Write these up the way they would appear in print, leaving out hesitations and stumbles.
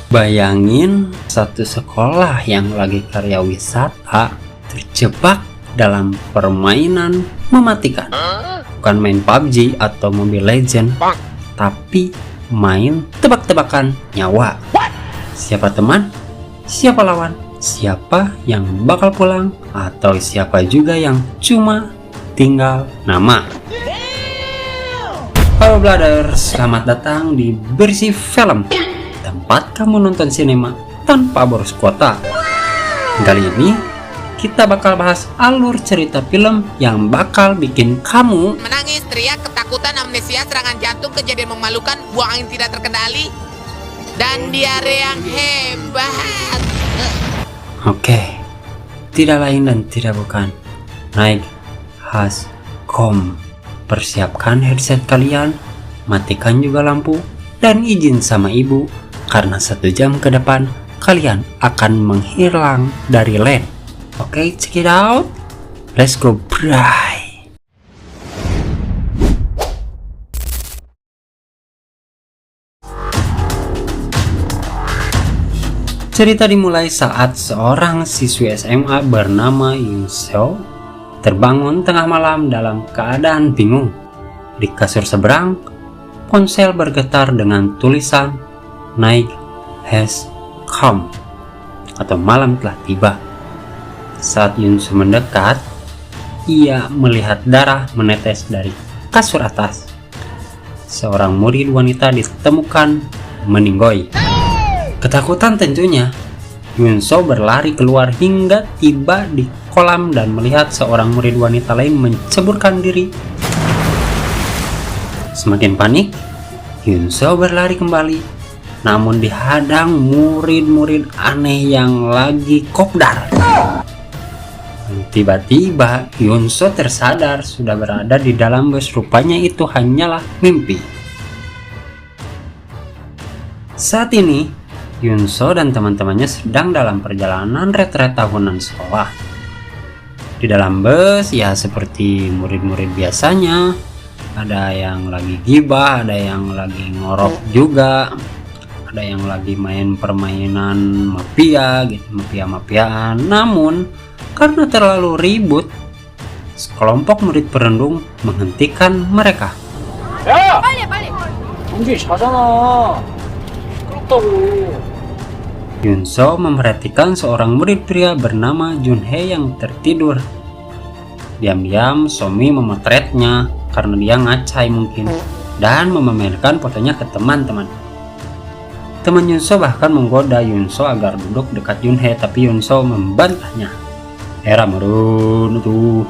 Bayangin satu sekolah yang lagi karya wisata terjebak dalam permainan mematikan. Bukan main PUBG atau Mobile Legend, tapi main tebak-tebakan nyawa. Siapa teman? Siapa lawan? Siapa yang bakal pulang? Atau siapa juga yang cuma tinggal nama? Halo brother, selamat datang di Bersih Film, tempat kamu nonton sinema tanpa boros kuota. Kali ini kita bakal bahas alur cerita film yang bakal bikin kamu menangis, teriak, ketakutan, amnesia, serangan jantung, kejadian memalukan, buang angin tidak terkendali, dan diare yang hebat. Oke, tidak lain dan tidak bukan Naik Hascom. Persiapkan headset kalian, matikan juga lampu, dan izin sama ibu, karena 1 jam ke depan kalian akan menghilang dari LED. Oke, check it out. Let's go, bray. Cerita dimulai saat seorang siswi SMA bernama Yunseo terbangun tengah malam dalam keadaan bingung. Di kasur seberang, ponsel bergetar dengan tulisan Night has come, atau malam telah tiba. Saat Yunseo mendekat, ia melihat darah menetes dari kasur atas. Seorang murid wanita ditemukan meninggoy. Ketakutan tentunya, Yunseo berlari keluar hingga tiba di kolam dan melihat seorang murid wanita lain menceburkan diri. Semakin panik, Yunseo berlari kembali, namun dihadang murid-murid aneh yang lagi kopdar. Tiba-tiba Yunseo tersadar sudah berada di dalam bus. Rupanya itu hanyalah mimpi. Saat ini Yunseo dan teman-temannya sedang dalam perjalanan retret tahunan sekolah. Di dalam bus ya seperti murid-murid biasanya, ada yang lagi gibah, ada yang lagi ngorok juga, ada yang lagi main permainan mafia gitu, mafia-mafiaan. Namun karena terlalu ribut, sekelompok murid perundung menghentikan mereka. 야! 빨리! 정신이 자잖아. 그렇다고. Yunseo memperhatikan seorang murid pria bernama Junhee yang tertidur. Diam-diam Somi memotretnya karena dia ngacai mungkin, dan memamerkan fotonya ke teman-teman. Teman Yunseo bahkan menggoda Yunseo agar duduk dekat Junhee, tapi Yunseo membantahnya. Era merun tuh.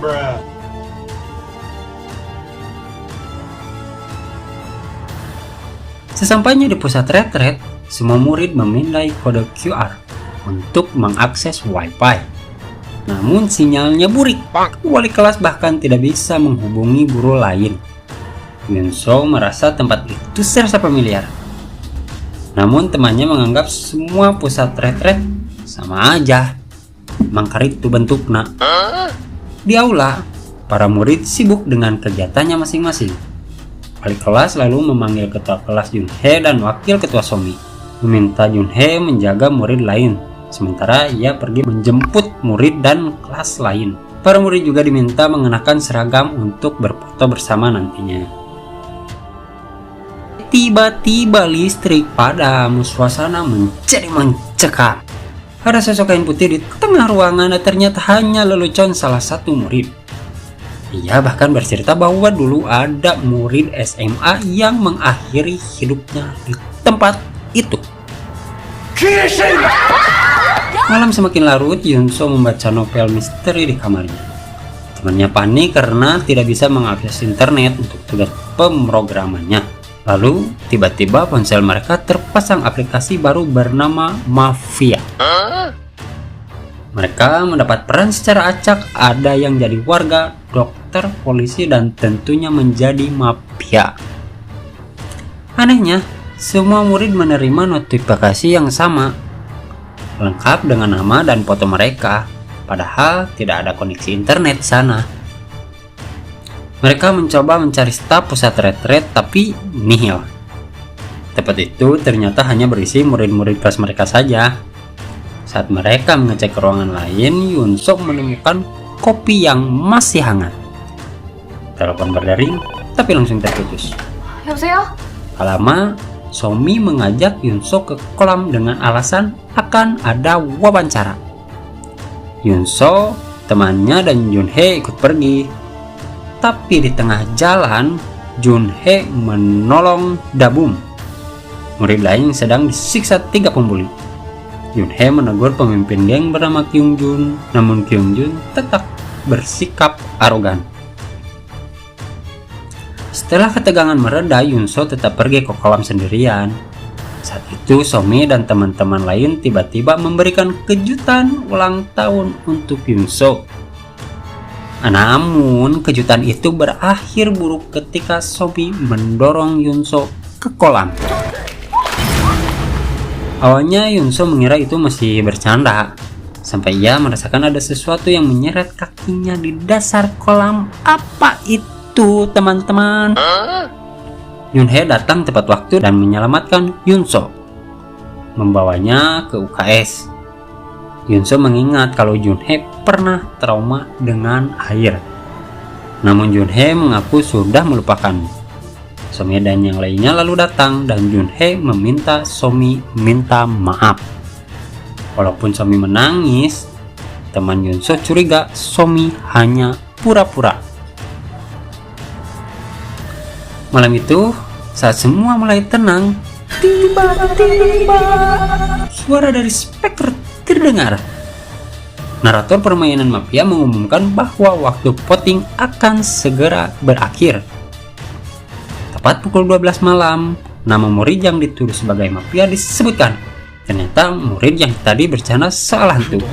Sesampainya di pusat retret, semua murid memindai kode QR untuk mengakses WiFi. Namun sinyalnya burik. Wali kelas bahkan tidak bisa menghubungi guru lain. Yunseo merasa tempat itu serasa familiar. Namun temannya menganggap semua pusat retret sama aja. Mangkarit itu bentuknya. Di aula, para murid sibuk dengan kegiatannya masing-masing. Wali kelas lalu memanggil ketua kelas Junhee dan wakil ketua Somi, meminta Junhee menjaga murid lain, sementara ia pergi menjemput murid dan kelas lain. Para murid juga diminta mengenakan seragam untuk berfoto bersama nantinya. Tiba-tiba listrik padam, suasana menjadi mencekam. Ada sosok kain putih di tengah ruangan dan ternyata hanya lelucon salah satu murid. Ia bahkan bercerita bahwa dulu ada murid SMA yang mengakhiri hidupnya di tempat itu. Malam semakin larut, Yunseo membaca novel misteri di kamarnya. Temannya panik karena tidak bisa mengakses internet untuk tugas pemrogramannya. Lalu tiba-tiba ponsel mereka terpasang aplikasi baru bernama Mafia. Mereka mendapat peran secara acak, ada yang jadi warga, dokter, polisi, dan tentunya menjadi mafia. Anehnya, semua murid menerima notifikasi yang sama, lengkap dengan nama dan foto mereka, padahal tidak ada koneksi internet sana. Mereka mencoba mencari staf pusat retret tapi nihil. Tempat itu ternyata hanya berisi murid-murid kelas mereka saja. Saat mereka mengecek ruangan lain, Yunso menemukan kopi yang masih hangat. Telepon berdering, tapi langsung terputus. 여보세요? Tak lama, Somi mengajak Yunso ke kolam dengan alasan akan ada wawancara. Yunso, temannya dan Junhee ikut pergi. Tapi di tengah jalan, Junhee menolong Dabum, murid lain yang sedang disiksa 3 pembuli. Junhee menegur pemimpin geng bernama Kyungjun, namun Kyungjun tetap bersikap arogan. Setelah ketegangan mereda, Yunso tetap pergi ke kolam sendirian. Saat itu Somi dan teman-teman lain tiba-tiba memberikan kejutan ulang tahun untuk Yunso. Namun kejutan itu berakhir buruk ketika Somi mendorong Yunso ke kolam. Awalnya Yunso mengira itu masih bercanda, sampai ia merasakan ada sesuatu yang menyeret kakinya di dasar kolam. Apa itu, teman-teman? Junhee datang tepat waktu dan menyelamatkan Yunso, membawanya ke UKS. Yunso mengingat kalau Junhee pernah trauma dengan air, namun Junhee mengaku sudah melupakannya. Somi dan yang lainnya lalu datang dan Junhee meminta Somi minta maaf. Walaupun Somi menangis, teman Yunso curiga Somi hanya pura-pura. Malam itu, saat semua mulai tenang, tiba-tiba suara dari speaker terdengar. Narator permainan mafia mengumumkan bahwa waktu voting akan segera berakhir. Tepat pukul 12 malam, nama murid yang dituduh sebagai mafia disebutkan. Ternyata murid yang tadi bercanda soal hantu.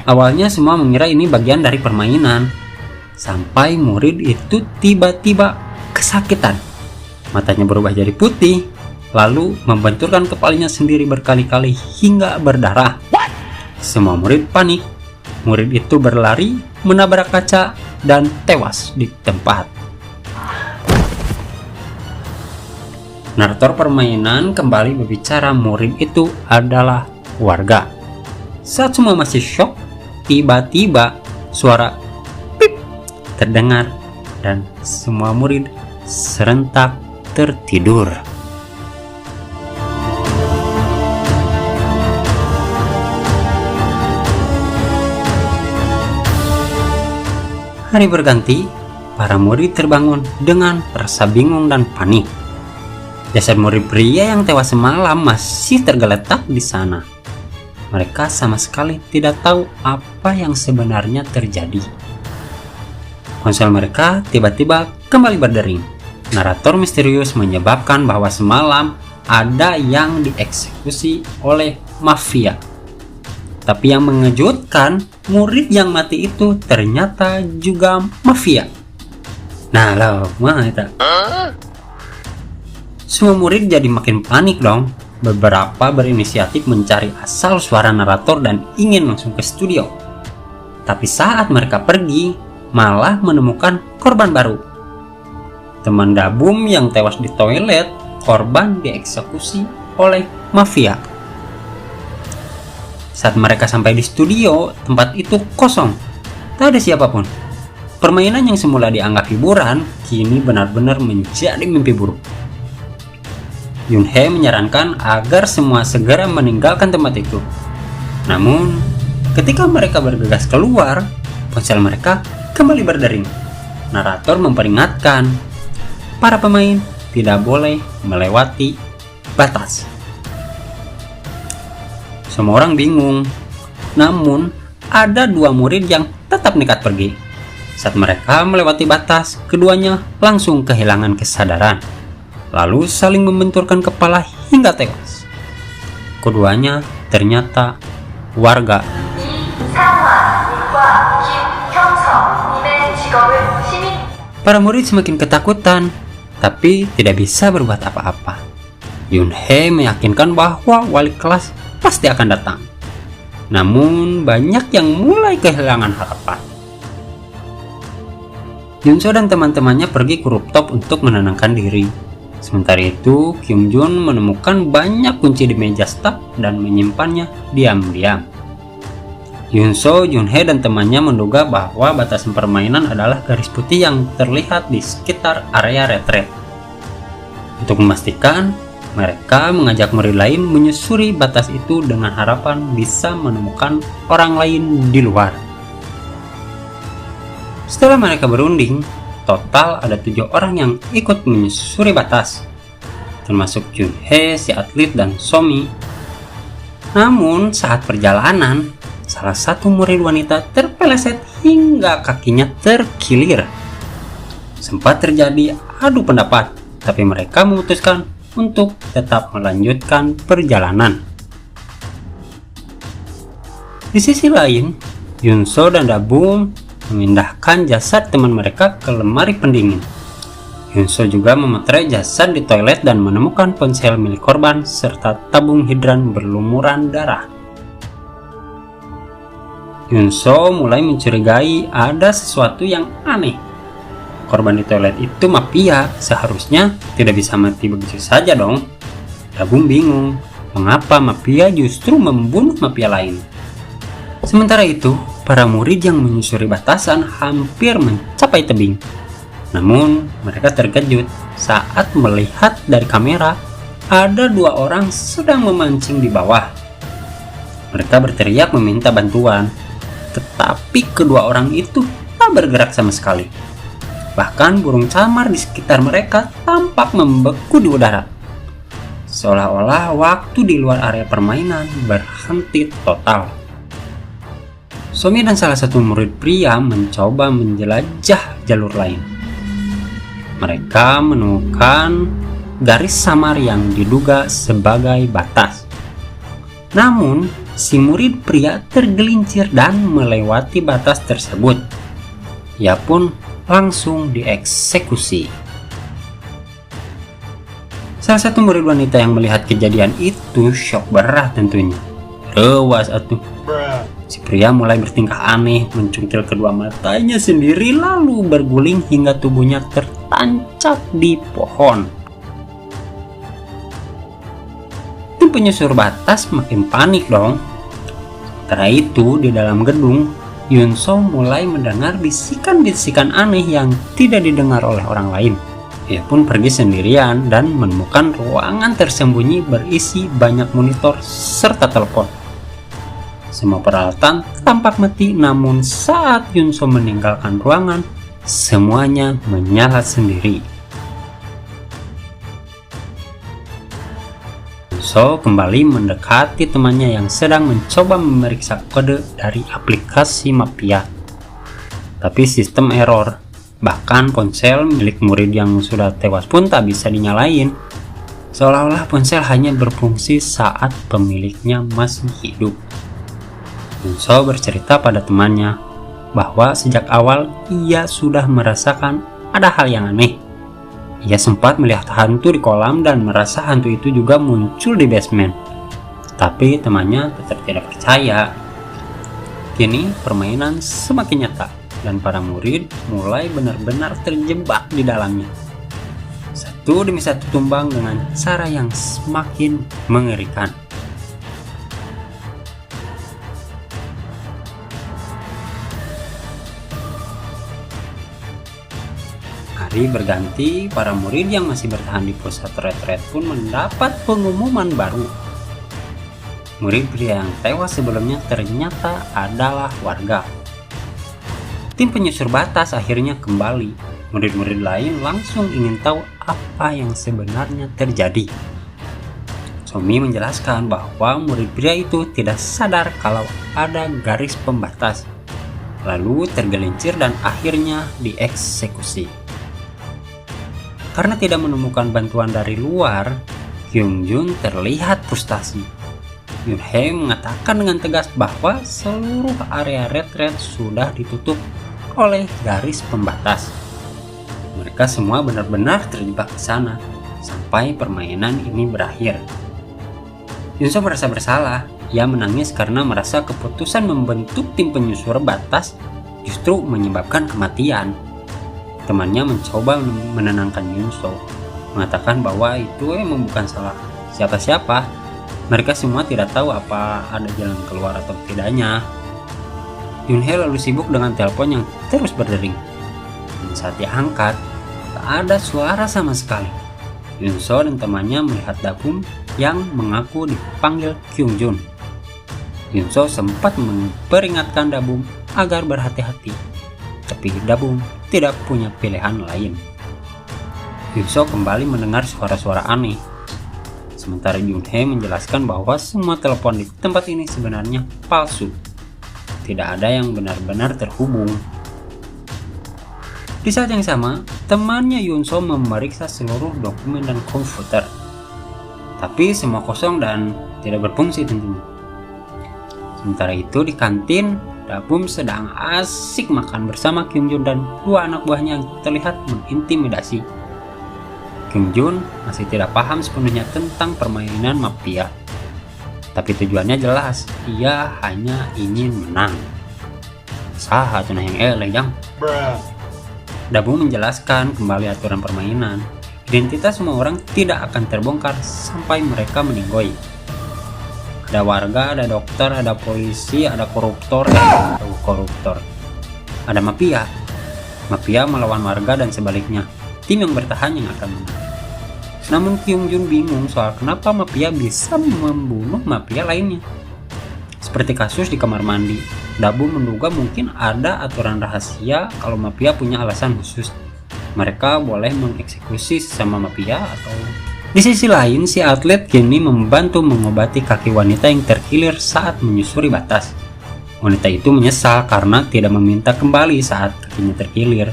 Awalnya semua mengira ini bagian dari permainan, sampai murid itu tiba-tiba kesakitan. Matanya berubah jadi putih, lalu membenturkan kepalanya sendiri berkali-kali hingga berdarah. Semua murid panik. Murid itu berlari, menabrak kaca, dan tewas di tempat. Narator permainan kembali berbicara murid itu adalah warga. Saat semua masih syok, tiba-tiba suara pip terdengar dan semua murid serentak tertidur. Hari berganti, para murid terbangun dengan rasa bingung dan panik. Jasad murid pria yang tewas semalam masih tergeletak di sana. Mereka sama sekali tidak tahu apa yang sebenarnya terjadi. Ponsel mereka tiba-tiba kembali berdering. Narator misterius menyebabkan bahwa semalam ada yang dieksekusi oleh mafia. Tapi yang mengejutkan, murid yang mati itu ternyata juga mafia. Nah loh, mana itu? Semua murid jadi makin panik dong. Beberapa berinisiatif mencari asal suara narator dan ingin langsung ke studio. Tapi saat mereka pergi, malah menemukan korban baru. Teman Dabum yang tewas di toilet, korban dieksekusi oleh mafia. Saat mereka sampai di studio, tempat itu kosong. Tak ada siapapun. Permainan yang semula dianggap hiburan, kini benar-benar menjadi mimpi buruk. Junhee menyarankan agar semua segera meninggalkan tempat itu. Namun, ketika mereka bergegas keluar, ponsel mereka kembali berdering. Narator memperingatkan, para pemain tidak boleh melewati batas. Semua orang bingung. Namun, ada 2 murid yang tetap nekat pergi. Saat mereka melewati batas, keduanya langsung kehilangan kesadaran. Lalu saling membenturkan kepala hingga tewas. Keduanya ternyata warga. Para murid semakin ketakutan, tapi tidak bisa berbuat apa-apa. Junhee meyakinkan bahwa wali kelas pasti akan datang. Namun banyak yang mulai kehilangan harapan. Yunso dan teman-temannya pergi ke rooftop untuk menenangkan diri. Sementara itu, Kyung Jun menemukan banyak kunci di meja staf dan menyimpannya diam-diam. Yunso, Junhee, dan temannya menduga bahwa batasan permainan adalah garis putih yang terlihat di sekitar area retret. Untuk memastikan, mereka mengajak murid lain menyusuri batas itu dengan harapan bisa menemukan orang lain di luar. Setelah mereka berunding, total ada 7 orang yang ikut menyusuri batas, termasuk Junhee, si atlet, dan Somi. Namun saat perjalanan, salah satu murid wanita terpeleset hingga kakinya terkilir. Sempat terjadi adu pendapat, tapi mereka memutuskan untuk tetap melanjutkan perjalanan. Di sisi lain, Yunso dan Dabum memindahkan jasad teman mereka ke lemari pendingin. Yunso juga memeterai jasad di toilet dan menemukan ponsel milik korban serta tabung hidran berlumuran darah. Yunso mulai mencurigai ada sesuatu yang aneh. Korban di toilet itu mafia, seharusnya tidak bisa mati begitu saja dong. Dabum bingung, mengapa mafia justru membunuh mafia lain. Sementara itu, para murid yang menyusuri batasan hampir mencapai tebing. Namun, mereka terkejut saat melihat dari kamera ada 2 orang sedang memancing di bawah. Mereka berteriak meminta bantuan, tetapi kedua orang itu tak bergerak sama sekali. Bahkan burung camar di sekitar mereka tampak membeku di udara. Seolah-olah waktu di luar area permainan berhenti total. Somi dan salah satu murid pria mencoba menjelajah jalur lain. Mereka menemukan garis samar yang diduga sebagai batas. Namun, si murid pria tergelincir dan melewati batas tersebut. Ia pun langsung dieksekusi. Salah satu murid wanita yang melihat kejadian itu shock berat tentunya. Rewas atuh. Si pria mulai bertingkah aneh, mencungkil kedua matanya sendiri lalu berguling hingga tubuhnya tertancap di pohon. Tim penyusur batas makin panik dong. Sementara itu, di dalam gedung, Yunso mulai mendengar bisikan-bisikan aneh yang tidak didengar oleh orang lain. Ia pun pergi sendirian dan menemukan ruangan tersembunyi berisi banyak monitor serta telepon. Semua peralatan tampak mati, namun saat Yunso meninggalkan ruangan, semuanya menyala sendiri. Yunso kembali mendekati temannya yang sedang mencoba memeriksa kode dari aplikasi mafia. Tapi sistem error, bahkan ponsel milik murid yang sudah tewas pun tak bisa dinyalain. Seolah-olah ponsel hanya berfungsi saat pemiliknya masih hidup. Yunso bercerita pada temannya bahwa sejak awal ia sudah merasakan ada hal yang aneh. Ia sempat melihat hantu di kolam dan merasa hantu itu juga muncul di basement. Tapi temannya tetap tidak percaya. Kini permainan semakin nyata dan para murid mulai benar-benar terjebak di dalamnya. Satu demi satu tumbang dengan cara yang semakin mengerikan. Hari berganti, para murid yang masih bertahan di pusat retret pun mendapat pengumuman baru. Murid pria yang tewas sebelumnya ternyata adalah warga. Tim penyusur batas akhirnya kembali. Murid-murid lain langsung ingin tahu apa yang sebenarnya terjadi. Somi menjelaskan bahwa murid pria itu tidak sadar kalau ada garis pembatas, lalu tergelincir dan akhirnya dieksekusi. Karena tidak menemukan bantuan dari luar, Kyung Jun terlihat frustasi. Junhee mengatakan dengan tegas bahwa seluruh area retret sudah ditutup oleh garis pembatas. Mereka semua benar-benar terjebak di sana sampai permainan ini berakhir. Yunso merasa bersalah. Ia menangis karena merasa keputusan membentuk tim penyusur batas justru menyebabkan kematian. Temannya mencoba menenangkan Yunso. mengatakan bahwa itu emang bukan salah siapa-siapa. Mereka semua tidak tahu apa ada jalan keluar atau tidaknya. Yunhee lalu sibuk dengan telepon yang terus berdering. Dan saat dia angkat, tak ada suara sama sekali. Yunso dan temannya melihat Dabum yang mengaku dipanggil Kyungjun. Yunso sempat memperingatkan Dabum agar berhati-hati, tapi Dabum tidak punya pilihan lain. Yunso kembali mendengar suara-suara aneh. Sementara Junhee menjelaskan bahwa semua telepon di tempat ini sebenarnya palsu. Tidak ada yang benar-benar terhubung. Di saat yang sama, temannya Yunso memeriksa seluruh dokumen dan komputer. Tapi semua kosong dan tidak berfungsi tentunya. Sementara itu di kantin, Dabum sedang asik makan bersama Kyungjun dan dua anak buahnya yang terlihat mengintimidasi. Kyungjun masih tidak paham sepenuhnya tentang permainan mafia. Tapi tujuannya jelas, ia hanya ingin menang. Saha cenah yang eleh jang. Dabum menjelaskan kembali aturan permainan. Identitas semua orang tidak akan terbongkar sampai mereka meninggoy. Ada warga, ada dokter, ada polisi, ada koruptor, ada mafia. Mafia melawan warga dan sebaliknya. Tim yang bertahan yang akan menang. Namun Kyungjun bingung soal kenapa mafia bisa membunuh mafia lainnya. Seperti kasus di kamar mandi, Dabum menduga mungkin ada aturan rahasia kalau mafia punya alasan khusus. Mereka boleh mengeksekusi sesama mafia atau... Di sisi lain, si atlet kini membantu mengobati kaki wanita yang terkilir saat menyusuri batas. Wanita itu menyesal karena tidak meminta kembali saat kakinya terkilir.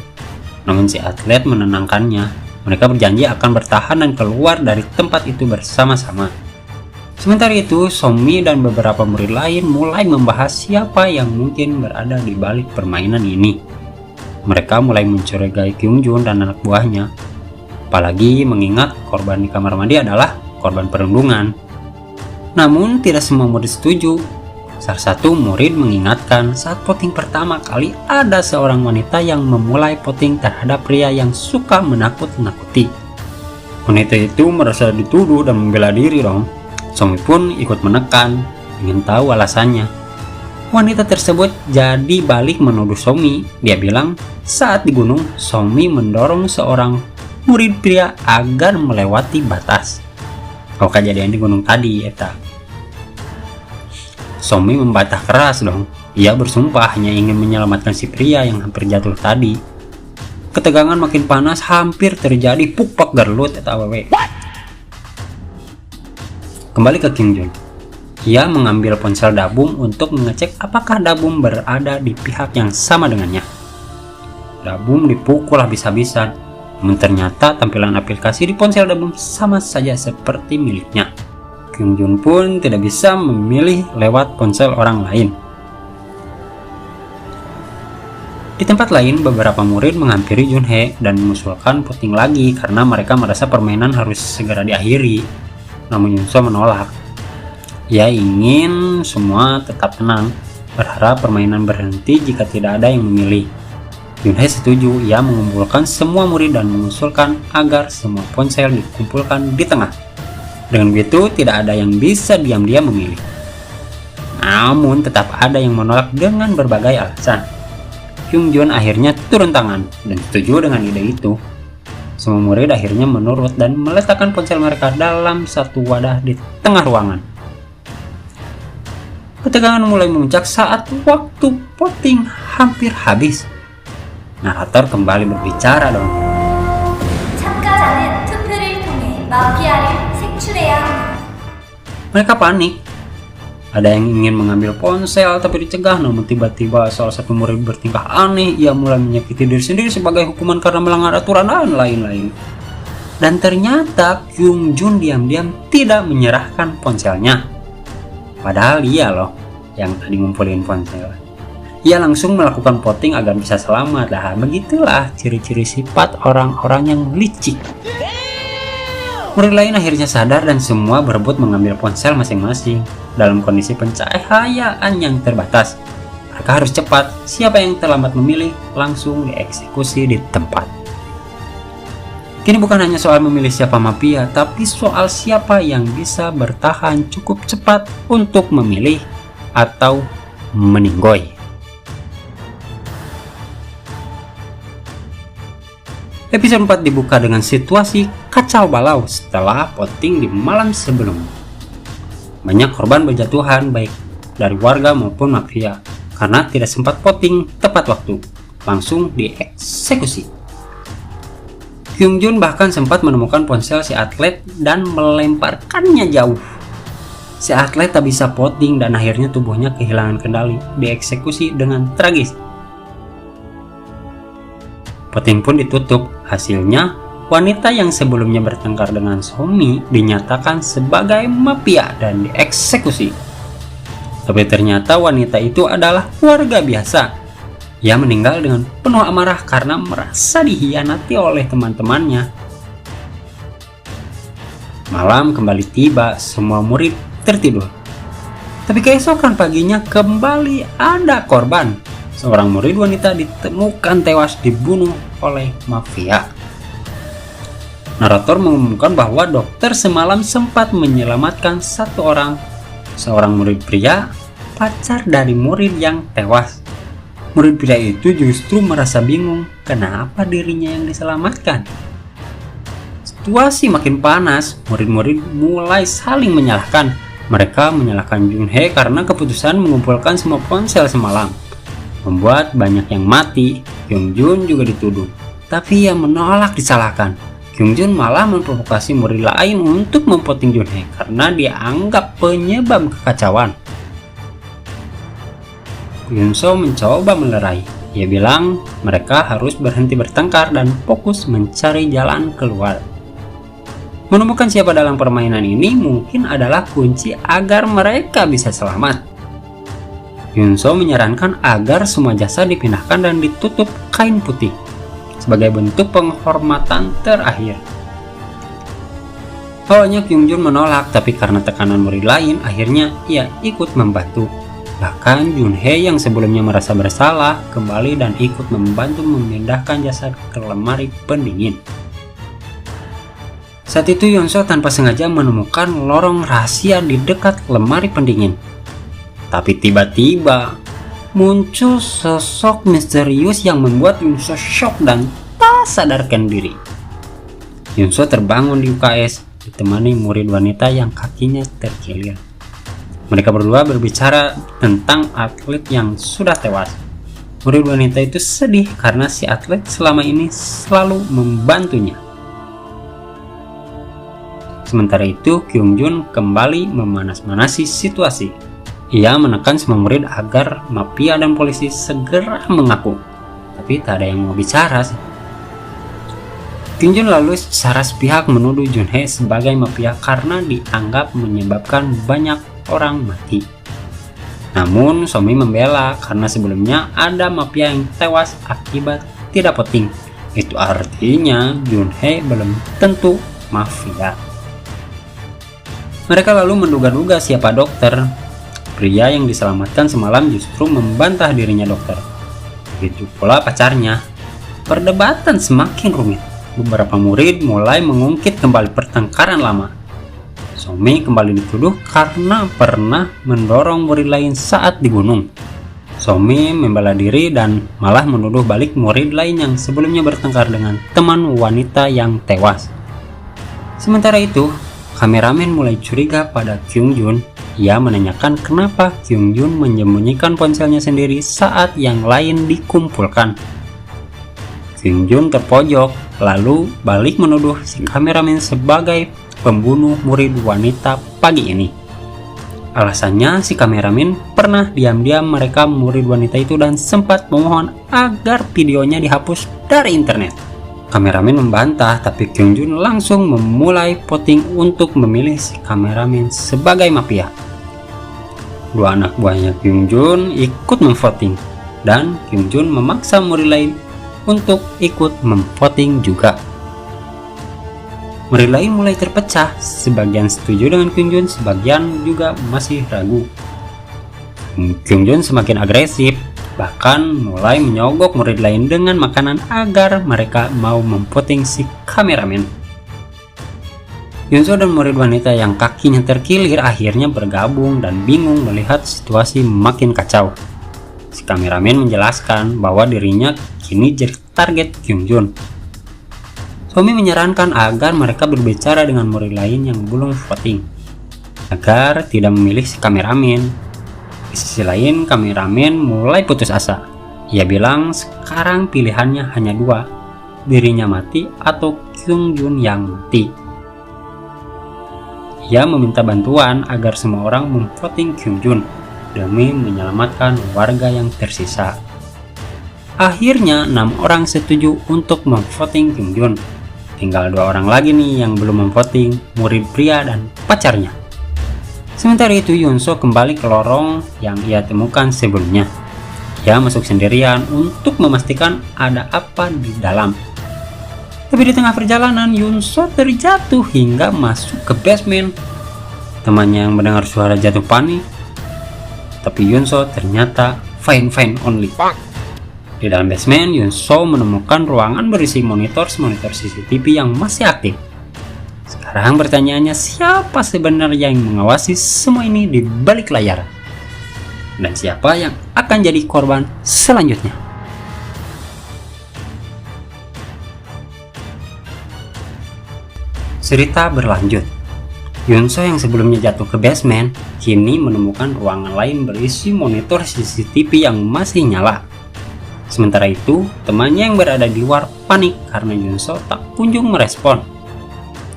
Namun si atlet menenangkannya. Mereka berjanji akan bertahan dan keluar dari tempat itu bersama-sama. Sementara itu, Somi dan beberapa murid lain mulai membahas siapa yang mungkin berada di balik permainan ini. Mereka mulai mencurigai Kyungjun dan anak buahnya. Apalagi mengingat korban di kamar mandi adalah korban perundungan. Namun tidak semua murid setuju. Salah satu murid mengingatkan saat voting pertama kali ada seorang wanita yang memulai voting terhadap pria yang suka menakut-nakuti. Wanita itu merasa dituduh dan membela diri dong. Somi pun ikut menekan, ingin tahu alasannya. Wanita tersebut jadi balik menuduh Somi. Dia bilang saat di gunung, Somi mendorong seorang murid pria agar melewati batas. Kalau kejadian di gunung tadi, eta. Somi membantah keras dong. Ia bersumpah hanya ingin menyelamatkan si pria yang hampir jatuh tadi. Ketegangan makin panas, hampir terjadi pukpak gerlut eta awewe. Kembali ke Kyungjun. Ia mengambil ponsel Dabum untuk mengecek apakah Dabum berada di pihak yang sama dengannya. Dabum dipukul habis-habisan. Namun ternyata tampilan aplikasi di ponsel Dabum sama saja seperti miliknya. Kyungjun pun tidak bisa memilih lewat ponsel orang lain. Di tempat lain, beberapa murid menghampiri Junhee dan mengusulkan voting lagi karena mereka merasa permainan harus segera diakhiri. Namun Yunso menolak. Ia ingin semua tetap tenang, berharap permainan berhenti jika tidak ada yang memilih. Junhee setuju. Ia mengumpulkan semua murid dan mengusulkan agar semua ponsel dikumpulkan di tengah. Dengan begitu, tidak ada yang bisa diam-diam memilih. Namun, tetap ada yang menolak dengan berbagai alasan. Kyungjun akhirnya turun tangan dan setuju dengan ide itu. Semua murid akhirnya menurut dan meletakkan ponsel mereka dalam satu wadah di tengah ruangan. Ketegangan mulai memuncak saat waktu voting hampir habis. Narator kembali berbicara dong. 참가자는 투표를 통해 마피아를 색출해야 합니다. Mereka panik. Ada yang ingin mengambil ponsel tapi dicegah, namun tiba-tiba salah satu murid bertingkah aneh. Ia mulai menyakiti diri sendiri sebagai hukuman karena melanggar aturan dan lain-lain. Dan ternyata Kyungjun diam-diam tidak menyerahkan ponselnya. Padahal ia loh yang tadi ngumpulin ponsel. Ia langsung melakukan voting agar bisa selamat. Lah, begitulah ciri-ciri sifat orang-orang yang licik. Murid lain akhirnya sadar dan semua berebut mengambil ponsel masing-masing. Dalam kondisi pencahayaan yang terbatas, mereka harus cepat. Siapa yang terlambat memilih langsung dieksekusi di tempat. Kini bukan hanya soal memilih siapa mafia, tapi soal siapa yang bisa bertahan cukup cepat untuk memilih atau meninggoy. Episode 4 dibuka dengan situasi kacau balau setelah voting di malam sebelum. Banyak korban berjatuhan baik dari warga maupun mafia karena tidak sempat voting tepat waktu, langsung dieksekusi. Kyung-jun bahkan sempat menemukan ponsel si atlet dan melemparkannya jauh. Si atlet tak bisa voting dan akhirnya tubuhnya kehilangan kendali, dieksekusi dengan tragis. Voting pun ditutup, hasilnya wanita yang sebelumnya bertengkar dengan Somi dinyatakan sebagai mafia dan dieksekusi. Tapi ternyata wanita itu adalah warga biasa. Ia meninggal dengan penuh amarah karena merasa dihianati oleh teman-temannya. Malam kembali tiba, semua murid tertidur. Tapi keesokan paginya kembali ada korban. Seorang murid wanita ditemukan tewas dibunuh oleh mafia. Narator mengumumkan bahwa dokter semalam sempat menyelamatkan seorang murid pria, pacar dari murid yang tewas. Murid pria itu justru merasa bingung kenapa dirinya yang diselamatkan. Situasi makin panas, murid-murid mulai saling menyalahkan. Mereka menyalahkan Junhee karena keputusan mengumpulkan semua ponsel semalam, membuat banyak yang mati. Kyung-jun juga dituduh, tapi ia menolak disalahkan. Kyung-jun malah memprovokasi murid lain untuk memvoting Junhee karena dianggap penyebab kekacauan. Yunso mencoba melerai. Ia bilang mereka harus berhenti bertengkar dan fokus mencari jalan keluar. Menemukan siapa dalam permainan ini mungkin adalah kunci agar mereka bisa selamat. Yunso menyarankan agar semua jasad dipindahkan dan ditutup kain putih sebagai bentuk penghormatan terakhir. Awalnya Kyung-jun menolak, tapi karena tekanan murid lain, akhirnya ia ikut membantu. Bahkan Junhee yang sebelumnya merasa bersalah kembali dan ikut membantu memindahkan jasad ke lemari pendingin. Saat itu Yonso tanpa sengaja menemukan lorong rahasia di dekat lemari pendingin. Tapi tiba-tiba muncul sosok misterius yang membuat Yonso shock dan tak sadarkan diri. Yonso terbangun di UKS ditemani murid wanita yang kakinya terkilir. Mereka berdua berbicara tentang atlet yang sudah tewas. Murid wanita itu sedih karena si atlet selama ini selalu membantunya. Sementara itu, Kyung-jun kembali memanas-manasi situasi. Ia menekan semua murid agar mafia dan polisi segera mengaku. Tapi tak ada yang mau bicara sih. Kyung-jun lalu secara sepihak menuduh Junhee sebagai mafia karena dianggap menyebabkan banyak orang mati. Namun Somi membela karena sebelumnya ada mafia yang tewas akibat tidak voting. Itu artinya Junhee belum tentu mafia. Mereka lalu menduga-duga siapa dokter. Pria yang diselamatkan semalam justru membantah dirinya dokter. Begitu pula pacarnya. Perdebatan semakin rumit. Beberapa murid mulai mengungkit kembali pertengkaran lama. Somi kembali dituduh karena pernah mendorong murid lain saat di gunung. Somi membela diri dan malah menuduh balik murid lain yang sebelumnya bertengkar dengan teman wanita yang tewas. Sementara itu, kameramen mulai curiga pada Kyung-jun. Ia menanyakan kenapa Kyung-jun menyembunyikan ponselnya sendiri saat yang lain dikumpulkan. Kyung-jun terpojok, lalu balik menuduh si kameramen sebagai pembunuh murid wanita pagi ini. Alasannya si kameramen pernah diam-diam merekam murid wanita itu dan sempat memohon agar videonya dihapus dari internet. Kameramen membantah, tapi Kyung-jun langsung memulai voting untuk memilih si kameramen sebagai mafia. Dua anak buahnya Kyung-jun ikut memvoting dan Kyung-jun memaksa murid lain untuk ikut memvoting juga. Murid lain mulai terpecah, sebagian setuju dengan Kyung-jun, sebagian juga masih ragu. Kyung-jun semakin agresif, Bahkan mulai menyogok murid lain dengan makanan agar mereka mau mempoting si kameramen. Yunso dan murid wanita yang kakinya terkilir akhirnya bergabung dan bingung melihat situasi makin kacau. Si kameramen menjelaskan bahwa dirinya kini jadi target Kyungjun. Somi menyarankan agar mereka berbicara dengan murid lain yang belum voting, agar tidak memilih si kameramen. Di sisi lain, kameramen mulai putus asa. Ia bilang sekarang pilihannya hanya dua, dirinya mati atau Kyungjun yang mati. Ia meminta bantuan agar semua orang memvoting Kyungjun demi menyelamatkan warga yang tersisa. Akhirnya 6 orang setuju untuk memvoting Kyungjun. Tinggal 2 orang lagi nih yang belum memvoting, murid pria dan pacarnya. Sementara itu Yunso kembali ke lorong yang ia temukan sebelumnya. Ia masuk sendirian untuk memastikan ada apa di dalam. Tapi di tengah perjalanan Yunso terjatuh hingga masuk ke basement. Temannya yang mendengar suara jatuh panik. Tapi Yunso ternyata fine only. Di dalam basement Yunso menemukan ruangan berisi monitor CCTV yang masih aktif. Sekarang pertanyaannya, siapa sebenarnya yang mengawasi semua ini di balik layar? Dan siapa yang akan jadi korban selanjutnya? Cerita berlanjut. Yunso yang sebelumnya jatuh ke basement, kini menemukan ruangan lain berisi monitor CCTV yang masih nyala. Sementara itu, temannya yang berada di luar panik karena Yunso tak kunjung merespon.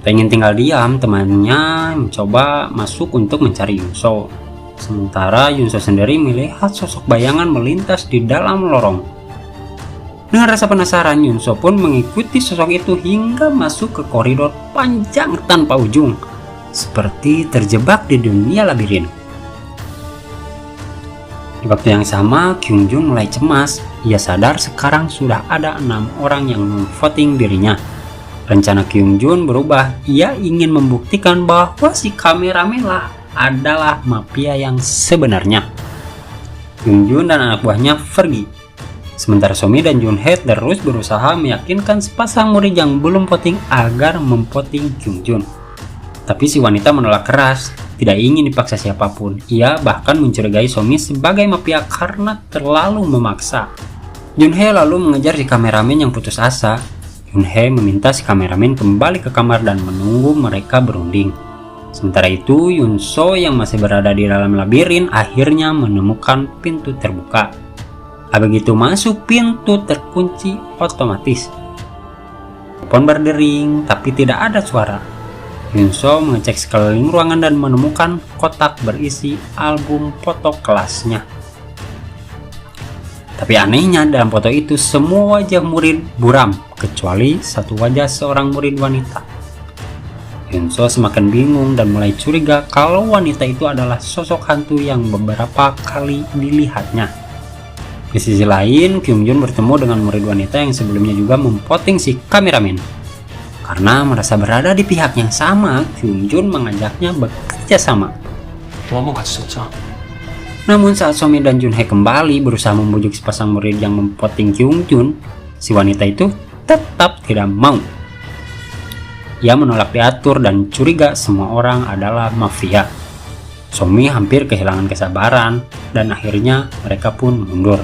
Tak ingin tinggal diam, temannya mencoba masuk untuk mencari Yunso. Sementara Yunso sendiri melihat sosok bayangan melintas di dalam lorong. Dengan rasa penasaran, Yunso pun mengikuti sosok itu hingga masuk ke koridor panjang tanpa ujung, seperti terjebak di dunia labirin. Di waktu yang sama, Kyungjun mulai cemas. Ia sadar sekarang sudah ada 6 orang yang memvoting dirinya. Rencana Kyungjun berubah. Ia ingin membuktikan bahwa si kameramen lah adalah mafia yang sebenarnya. Kyungjun dan anak buahnya pergi. Sementara Somi dan Junhye terus berusaha meyakinkan sepasang murid yang belum voting agar memvoting Kyungjun. Tapi si wanita menolak keras, tidak ingin dipaksa siapapun. Ia bahkan mencurigai Somi sebagai mafia karena terlalu memaksa. Junhye lalu mengejar si kameramen yang putus asa. Junhye meminta si kameramen kembali ke kamar dan menunggu mereka berunding. Sementara itu, Yunso yang masih berada di dalam labirin akhirnya menemukan pintu terbuka. Begitu masuk, pintu terkunci otomatis. Telepon berdering, tapi tidak ada suara. Yunso mengecek sekeliling ruangan dan menemukan kotak berisi album foto kelasnya. Tapi anehnya dalam foto itu semua wajah murid buram, kecuali satu wajah seorang murid wanita. Yunso semakin bingung dan mulai curiga kalau wanita itu adalah sosok hantu yang beberapa kali dilihatnya. Di sisi lain, Kyungjun bertemu dengan murid wanita yang sebelumnya juga memvoting si kameramen. Karena merasa berada di pihak yang sama, Kyungjun mengajaknya bekerja sama. Namun saat Somi dan Junhye kembali berusaha membujuk sepasang murid yang memvoting Kyungjun, si wanita itu tetap tidak mau. Ia menolak diatur dan curiga semua orang adalah mafia. Somi hampir kehilangan kesabaran dan akhirnya mereka pun mundur.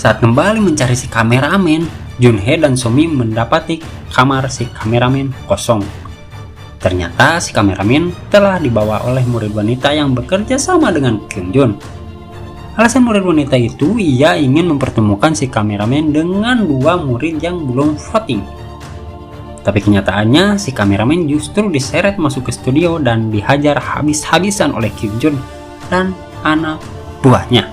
Saat kembali mencari si kameramen, Junhye dan Somi mendapati kamar si kameramen kosong. Ternyata si kameramen telah dibawa oleh murid wanita yang bekerja sama dengan Kyungjun. Alasan murid wanita itu, ia ingin mempertemukan si kameramen dengan 2 murid yang belum voting. Tapi kenyataannya si kameramen justru diseret masuk ke studio dan dihajar habis-habisan oleh Kyungjun dan anak buahnya.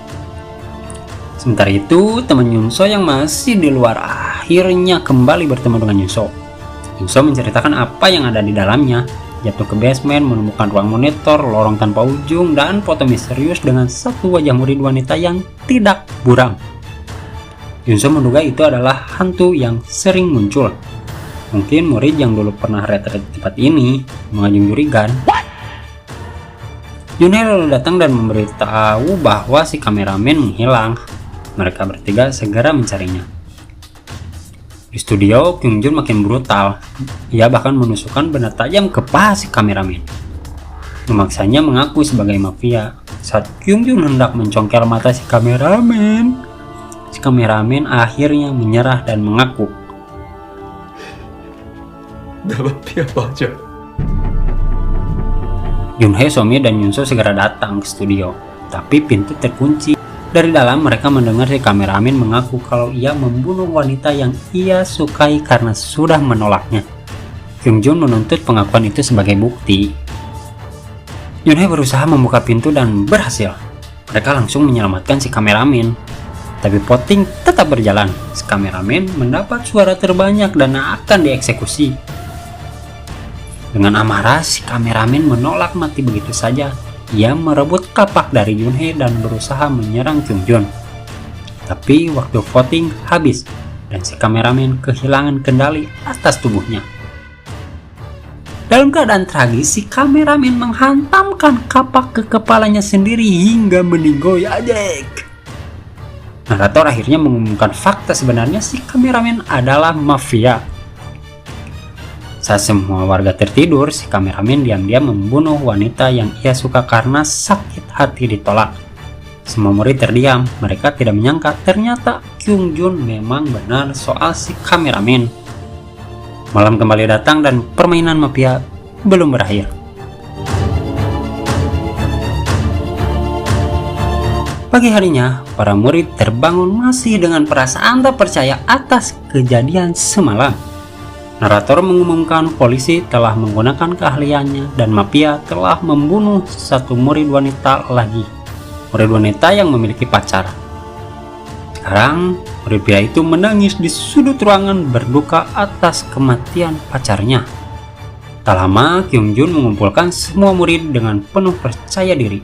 Sementara itu, teman Yunso yang masih di luar akhirnya kembali bertemu dengan Yunso. Yunso menceritakan apa yang ada di dalamnya, jatuh ke basement, menemukan ruang monitor, lorong tanpa ujung, dan foto misterius dengan satu wajah murid wanita yang tidak buram. Yunso menduga itu adalah hantu yang sering muncul. Mungkin murid yang dulu pernah retret di tempat ini mengajung jurigan. Junhei lalu datang dan memberitahu bahwa si kameramen menghilang. Mereka bertiga segera mencarinya. Di studio, Kyung Jun makin brutal. Ia bahkan menusukkan benda tajam ke paha si kameramen, memaksanya mengaku sebagai mafia. Saat Kyung Jun hendak mencongkel mata si kameramen akhirnya menyerah dan mengaku. Junhei, Somi, dan Yunso segera datang ke studio, tapi pintu terkunci. Dari dalam mereka mendengar si kameramen mengaku kalau ia membunuh wanita yang ia sukai karena sudah menolaknya. Kyung Jun menuntut pengakuan itu sebagai bukti. Junhei berusaha membuka pintu dan berhasil. Mereka langsung menyelamatkan si kameramen. Tapi voting tetap berjalan. Si kameramen mendapat suara terbanyak dan akan dieksekusi. Dengan amarah, si kameramen menolak mati begitu saja. Ia merebut kapak dari Junhei dan berusaha menyerang Kyung Jun. Tapi waktu voting habis dan si kameramen kehilangan kendali atas tubuhnya. Dalam keadaan tragis, si kameramen menghantamkan kapak ke kepalanya sendiri hingga meninggoy adek. Narator akhirnya mengumumkan fakta sebenarnya si kameramen adalah mafia. Saat semua warga tertidur, si kameramen diam-diam membunuh wanita yang ia suka karena sakit hati ditolak. Semua murid terdiam, mereka tidak menyangka ternyata Kyung Jun memang benar soal si kameramen. Malam kembali datang dan permainan mafia belum berakhir. Pagi harinya, para murid terbangun masih dengan perasaan tak percaya atas kejadian semalam. Narator mengumumkan polisi telah menggunakan keahliannya dan mafia telah membunuh satu murid wanita lagi. Murid wanita yang memiliki pacar. Sekarang, murid pria itu menangis di sudut ruangan berduka atas kematian pacarnya. Tak lama, Kyung Jun mengumpulkan semua murid dengan penuh percaya diri.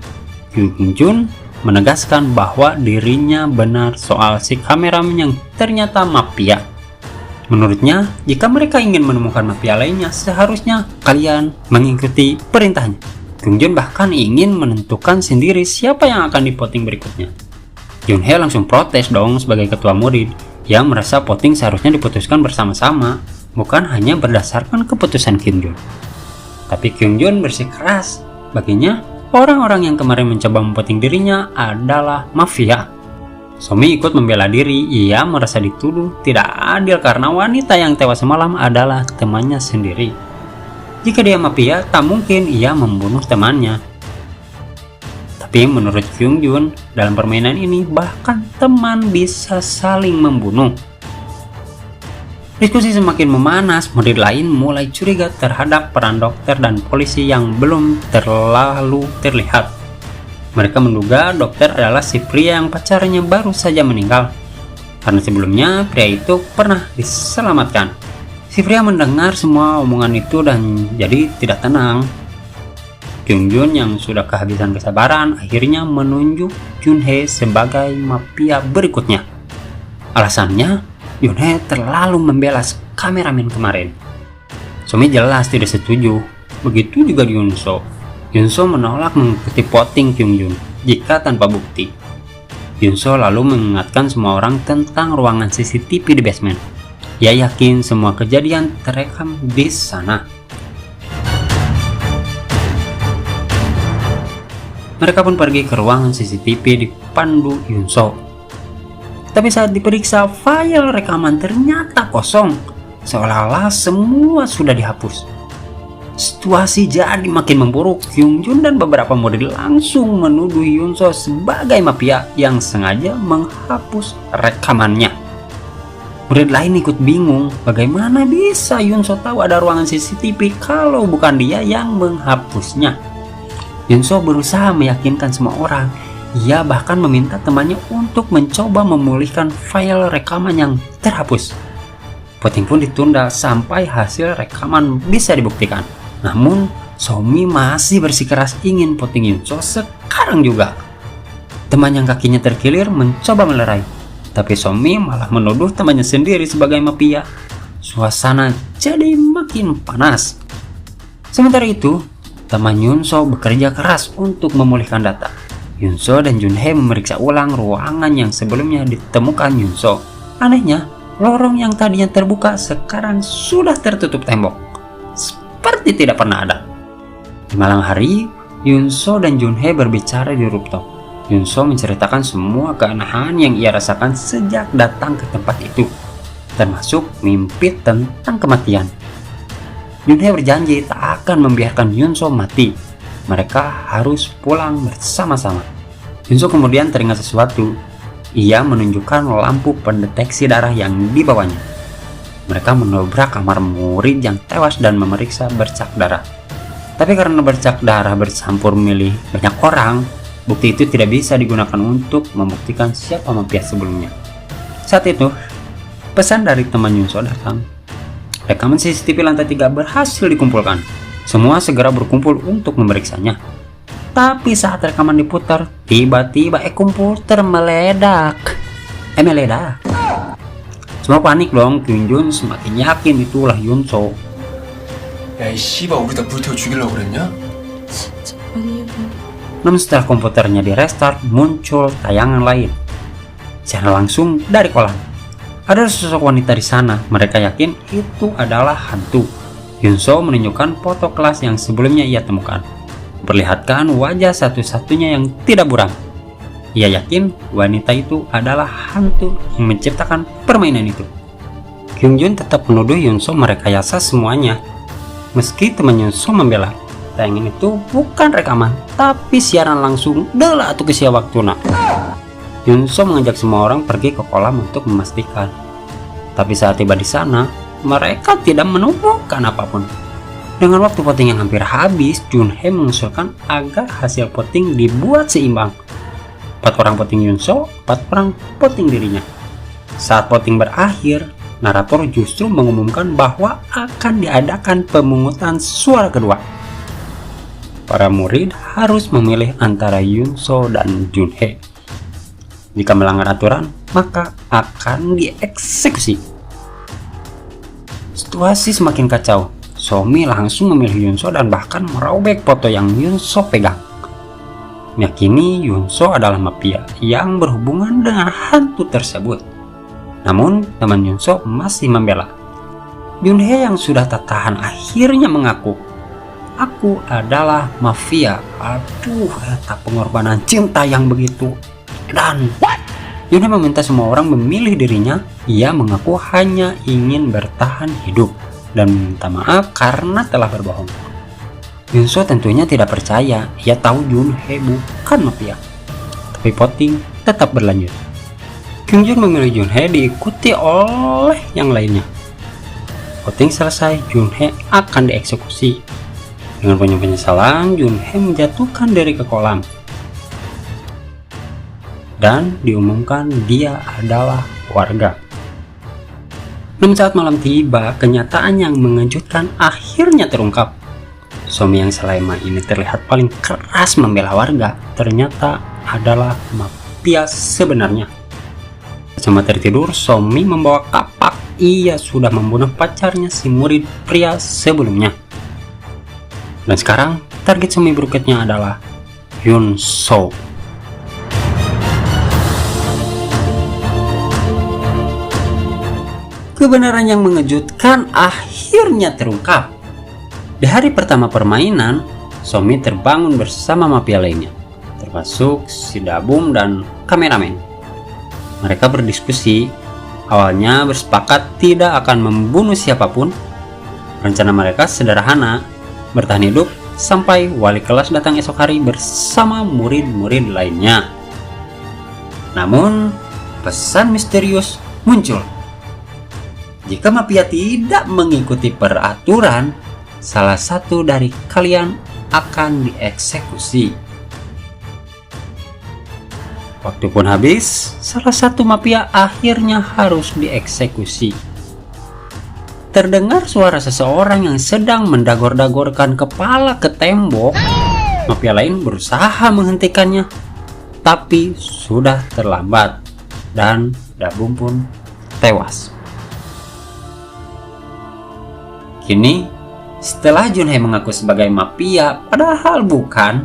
Kyung Jun menegaskan bahwa dirinya benar soal si kameramen yang ternyata mafia. Menurutnya, jika mereka ingin menemukan mafia lainnya, seharusnya kalian mengikuti perintahnya. Kyung Jun bahkan ingin menentukan sendiri siapa yang akan divoting berikutnya. Junhei langsung protes dong sebagai ketua murid. Ia merasa voting seharusnya diputuskan bersama-sama, bukan hanya berdasarkan keputusan Kyung Jun. Tapi Kyung Jun bersikeras. Baginya, orang-orang yang kemarin mencoba memvoting dirinya adalah mafia. Somi ikut membela diri. Ia merasa dituduh tidak adil karena wanita yang tewas semalam adalah temannya sendiri. Jika dia mafia, tak mungkin ia membunuh temannya. Tapi menurut Kyung Jun, dalam permainan ini bahkan teman bisa saling membunuh. Diskusi semakin memanas, murid lain mulai curiga terhadap peran dokter dan polisi yang belum terlalu terlihat. Mereka menduga dokter adalah si pria yang pacarnya baru saja meninggal, karena sebelumnya pria itu pernah diselamatkan. Si pria mendengar semua omongan itu dan jadi tidak tenang. Kyung Jun yang sudah kehabisan kesabaran akhirnya menunjuk Junhei sebagai mafia berikutnya. Alasannya, Junhei terlalu membela kameramen kemarin. Somi jelas tidak setuju, begitu juga Yunso. Yunso menolak mengikuti voting Kyung Jun jika tanpa bukti. Yunso lalu mengingatkan semua orang tentang ruangan CCTV di basement. Ia yakin semua kejadian terekam di sana. Mereka pun pergi ke ruangan CCTV dipandu Yunso. Tapi saat diperiksa, file rekaman ternyata kosong, seolah-olah semua sudah dihapus. Situasi jadi makin memburuk. Kyung Jun dan beberapa murid langsung menuduh Yunso sebagai mafia yang sengaja menghapus rekamannya. Murid lain ikut bingung, bagaimana bisa Yunso tahu ada ruangan CCTV kalau bukan dia yang menghapusnya. Yunso berusaha meyakinkan semua orang. Ia bahkan meminta temannya untuk mencoba memulihkan file rekaman yang terhapus. Voting pun ditunda sampai hasil rekaman bisa dibuktikan. Namun, Somi masih bersikeras ingin voting Yunso sekarang juga. Teman yang kakinya terkilir mencoba melerai, tapi Somi malah menuduh temannya sendiri sebagai mafia. Suasana jadi makin panas. Sementara itu, teman Yunso bekerja keras untuk memulihkan data. Yunso dan Junhee memeriksa ulang ruangan yang sebelumnya ditemukan Yunso. Anehnya, lorong yang tadinya terbuka sekarang sudah tertutup tembok, seperti tidak pernah ada. Di malam hari, Yunso dan Junhee berbicara di rooftop. Yunso menceritakan semua keanehan yang ia rasakan sejak datang ke tempat itu, termasuk mimpi tentang kematian. Junhee berjanji tak akan membiarkan Yunso mati. Mereka harus pulang bersama-sama. Yunso kemudian teringat sesuatu. Ia menunjukkan lampu pendeteksi darah yang dibawanya. Mereka menobrak kamar murid yang tewas dan memeriksa bercak darah. Tapi karena bercak darah bercampur milih banyak orang, bukti itu tidak bisa digunakan untuk membuktikan siapa mafia sebelumnya. Saat itu, pesan dari teman Yunso datang. Rekaman CCTV lantai 3 berhasil dikumpulkan. Semua segera berkumpul untuk memeriksanya. Tapi saat rekaman diputar, tiba-tiba komputer meledak. Meledak. Semua panik dong. Kyunjun semakin yakin itulah Yunso. 야, 이 씨발 우리 다 불태워 죽이려고 그랬냐? Namun setelah komputernya di restart, muncul tayangan lain. Secara langsung dari kolam. Ada sosok wanita di sana. Mereka yakin itu adalah hantu. Yunso menunjukkan foto kelas yang sebelumnya ia temukan. Perlihatkan wajah satu-satunya yang tidak buram. Ia yakin wanita itu adalah hantu yang menciptakan permainan itu. Kyungjun tetap menuduh Yunso merekayasa semuanya. Meski teman Yunso membela, tayangan itu bukan rekaman, tapi siaran langsung dela atau kesia waktuna. Yunso mengajak semua orang pergi ke kolam untuk memastikan. Tapi saat tiba di sana, mereka tidak menemukan apapun. Dengan waktu voting yang hampir habis, Junhee mengusulkan agar hasil voting dibuat seimbang. 4 orang voting Yunso, 4 orang voting dirinya. Saat voting berakhir, narator justru mengumumkan bahwa akan diadakan pemungutan suara kedua. Para murid harus memilih antara Yunso dan Junhee. Jika melanggar aturan, maka akan dieksekusi. Situasi semakin kacau. Somi langsung memilih Yunso dan bahkan merobek foto yang Yunso pegang. Meyakini Yunso adalah mafia yang berhubungan dengan hantu tersebut. Namun, teman Yunso masih membela. Junhee yang sudah tak tahan akhirnya mengaku, "Aku adalah mafia." Aduh, tak pengorbanan cinta yang begitu. Dan Junhee meminta semua orang memilih dirinya. Ia mengaku hanya ingin bertahan hidup dan minta maaf karena telah berbohong. Yunso tentunya tidak percaya. Ia tahu Junhee bukan mafia. Tapi voting tetap berlanjut. Kyungjun memilih Junhee diikuti oleh yang lainnya. Voting selesai, Junhee akan dieksekusi. Dengan penuh penyesalan, Junhee menjatuhkan diri ke kolam. Dan diumumkan dia adalah warga. Namun saat malam tiba, kenyataan yang mengejutkan akhirnya terungkap. Somi yang selama ini terlihat paling keras membela warga, ternyata adalah mafia sebenarnya. Sama tertidur, Somi membawa kapak. Ia sudah membunuh pacarnya si murid pria sebelumnya. Dan sekarang, target Somi berikutnya adalah Yunso. Kebenaran yang mengejutkan akhirnya terungkap. Di hari pertama permainan, Somi terbangun bersama mafia lainnya, termasuk si Dabum dan kameramen. Mereka berdiskusi. Awalnya bersepakat tidak akan membunuh siapapun. Rencana mereka sederhana, bertahan hidup sampai wali kelas datang esok hari bersama murid-murid lainnya. Namun, pesan misterius muncul. Jika mafia tidak mengikuti peraturan, salah satu dari kalian akan dieksekusi. Waktu pun habis, salah satu mafia akhirnya harus dieksekusi. Terdengar suara seseorang yang sedang mendagor-dagorkan kepala ke tembok. Mafia lain berusaha menghentikannya, tapi sudah terlambat dan Dabum pun tewas. Kini, Setelah Junhei mengaku sebagai mafia, padahal bukan,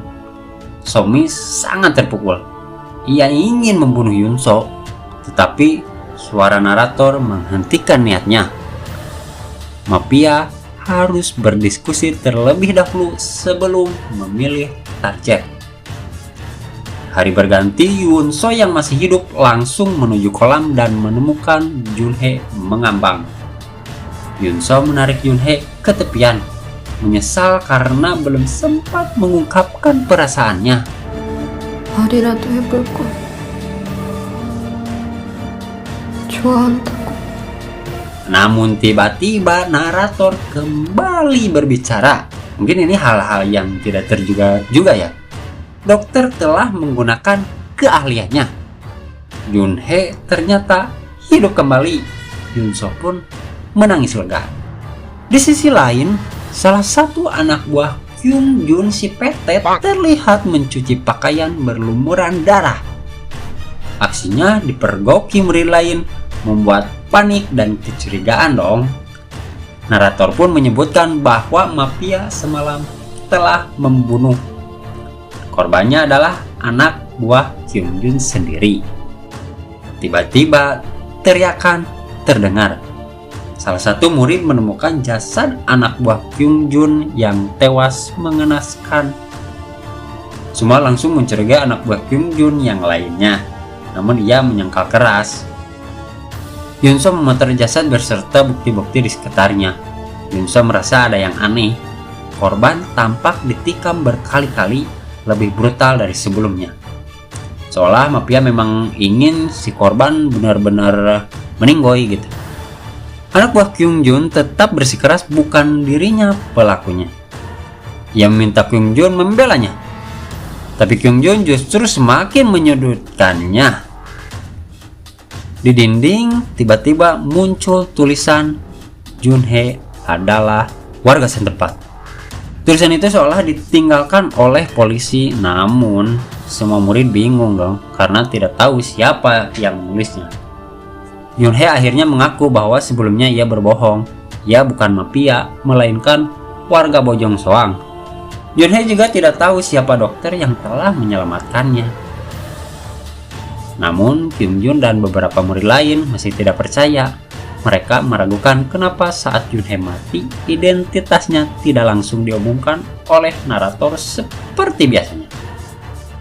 Somi sangat terpukul. Ia ingin membunuh Yunso, tetapi suara narator menghentikan niatnya. Mafia harus berdiskusi terlebih dahulu sebelum memilih target. Hari berganti, Yunso yang masih hidup langsung menuju kolam dan menemukan Junhei mengambang. Yunso menarik Junhei ke tepian, menyesal karena belum sempat mengungkapkan perasaannya. 말이라도 해볼 걸. 좋아한다고. Namun tiba-tiba narator kembali berbicara. Mungkin ini hal-hal yang tidak terduga juga ya. Dokter telah menggunakan keahliannya. Junhei ternyata hidup kembali. Yunso pun menangis lega. Di sisi lain, salah satu anak buah Kyung Jun si Petet terlihat mencuci pakaian berlumuran darah. Aksinya dipergoki murid lain, membuat panik dan kecurigaan dong. Narator pun menyebutkan bahwa mafia semalam telah membunuh. Korbannya adalah anak buah Kyung Jun sendiri. Tiba-tiba teriakan terdengar. Salah satu murid menemukan jasad anak buah Kyung Jun yang tewas mengenaskan. Semua langsung mencurigai anak buah Kyung Jun yang lainnya, namun ia menyangkal keras. Yunso memutar jasad beserta bukti-bukti di sekitarnya. Yunso merasa ada yang aneh. Korban tampak ditikam berkali-kali, lebih brutal dari sebelumnya. Seolah mafia memang ingin si korban benar-benar meninggoy gitu. Anak buah Kyung Jun tetap bersikeras bukan dirinya pelakunya. Ia meminta Kyung Jun membelanya, tapi Kyung Jun justru semakin menyudutkannya. Di dinding tiba-tiba muncul tulisan Junhei adalah warga setempat. Tulisan itu seolah ditinggalkan oleh polisi, namun semua murid bingung dong karena tidak tahu siapa yang menulisnya. Junhei akhirnya mengaku bahwa sebelumnya ia berbohong. Ia bukan mafia, melainkan warga Bojong Soang. Junhei juga tidak tahu siapa dokter yang telah menyelamatkannya. Namun, Kyung Jun dan beberapa murid lain masih tidak percaya. Mereka meragukan kenapa saat Junhei mati, identitasnya tidak langsung diumumkan oleh narator seperti biasanya.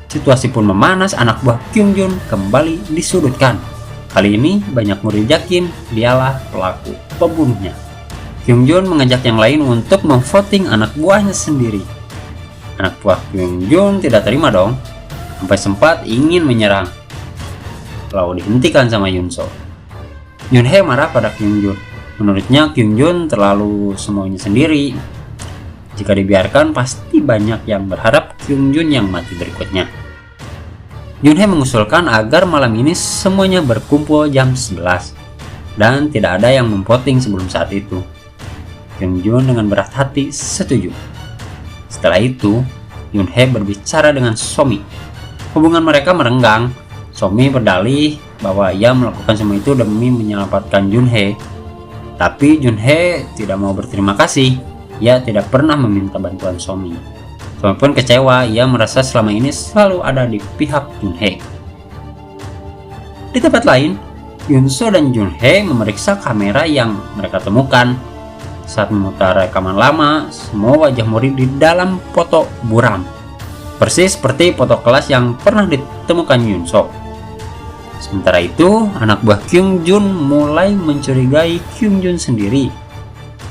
Situasi pun memanas, anak buah Kyung Jun kembali disudutkan. Kali ini banyak murid yakin dialah pelaku pembunuhnya. Kyung Jun mengajak yang lain untuk memvoting anak buahnya sendiri. Anak buah Kyung Jun tidak terima dong, sampai sempat ingin menyerang. Lalu dihentikan sama Yunso. Junhei marah pada Kyung Jun. Menurutnya Kyung Jun terlalu semuanya sendiri. Jika dibiarkan pasti banyak yang berharap Kyung Jun yang mati berikutnya. Junhei mengusulkan agar malam ini semuanya berkumpul jam 11 dan tidak ada yang memvoting sebelum saat itu. Kyung Jun dengan berat hati setuju. Setelah itu, Junhei berbicara dengan Somi. Hubungan mereka merenggang. Somi berdalih bahwa ia melakukan semua itu demi menyelamatkan Junhei. Tapi Junhei tidak mau berterima kasih. Ia tidak pernah meminta bantuan Somi. Somi pun kecewa, ia merasa selama ini selalu ada di pihak Junhei. Di tempat lain, Yunso dan Junhei memeriksa kamera yang mereka temukan. Saat memutar rekaman lama, semua wajah murid di dalam foto buram. Persis seperti foto kelas yang pernah ditemukan Yunso. Sementara itu, anak buah Kyung Jun mulai mencurigai Kyung Jun sendiri.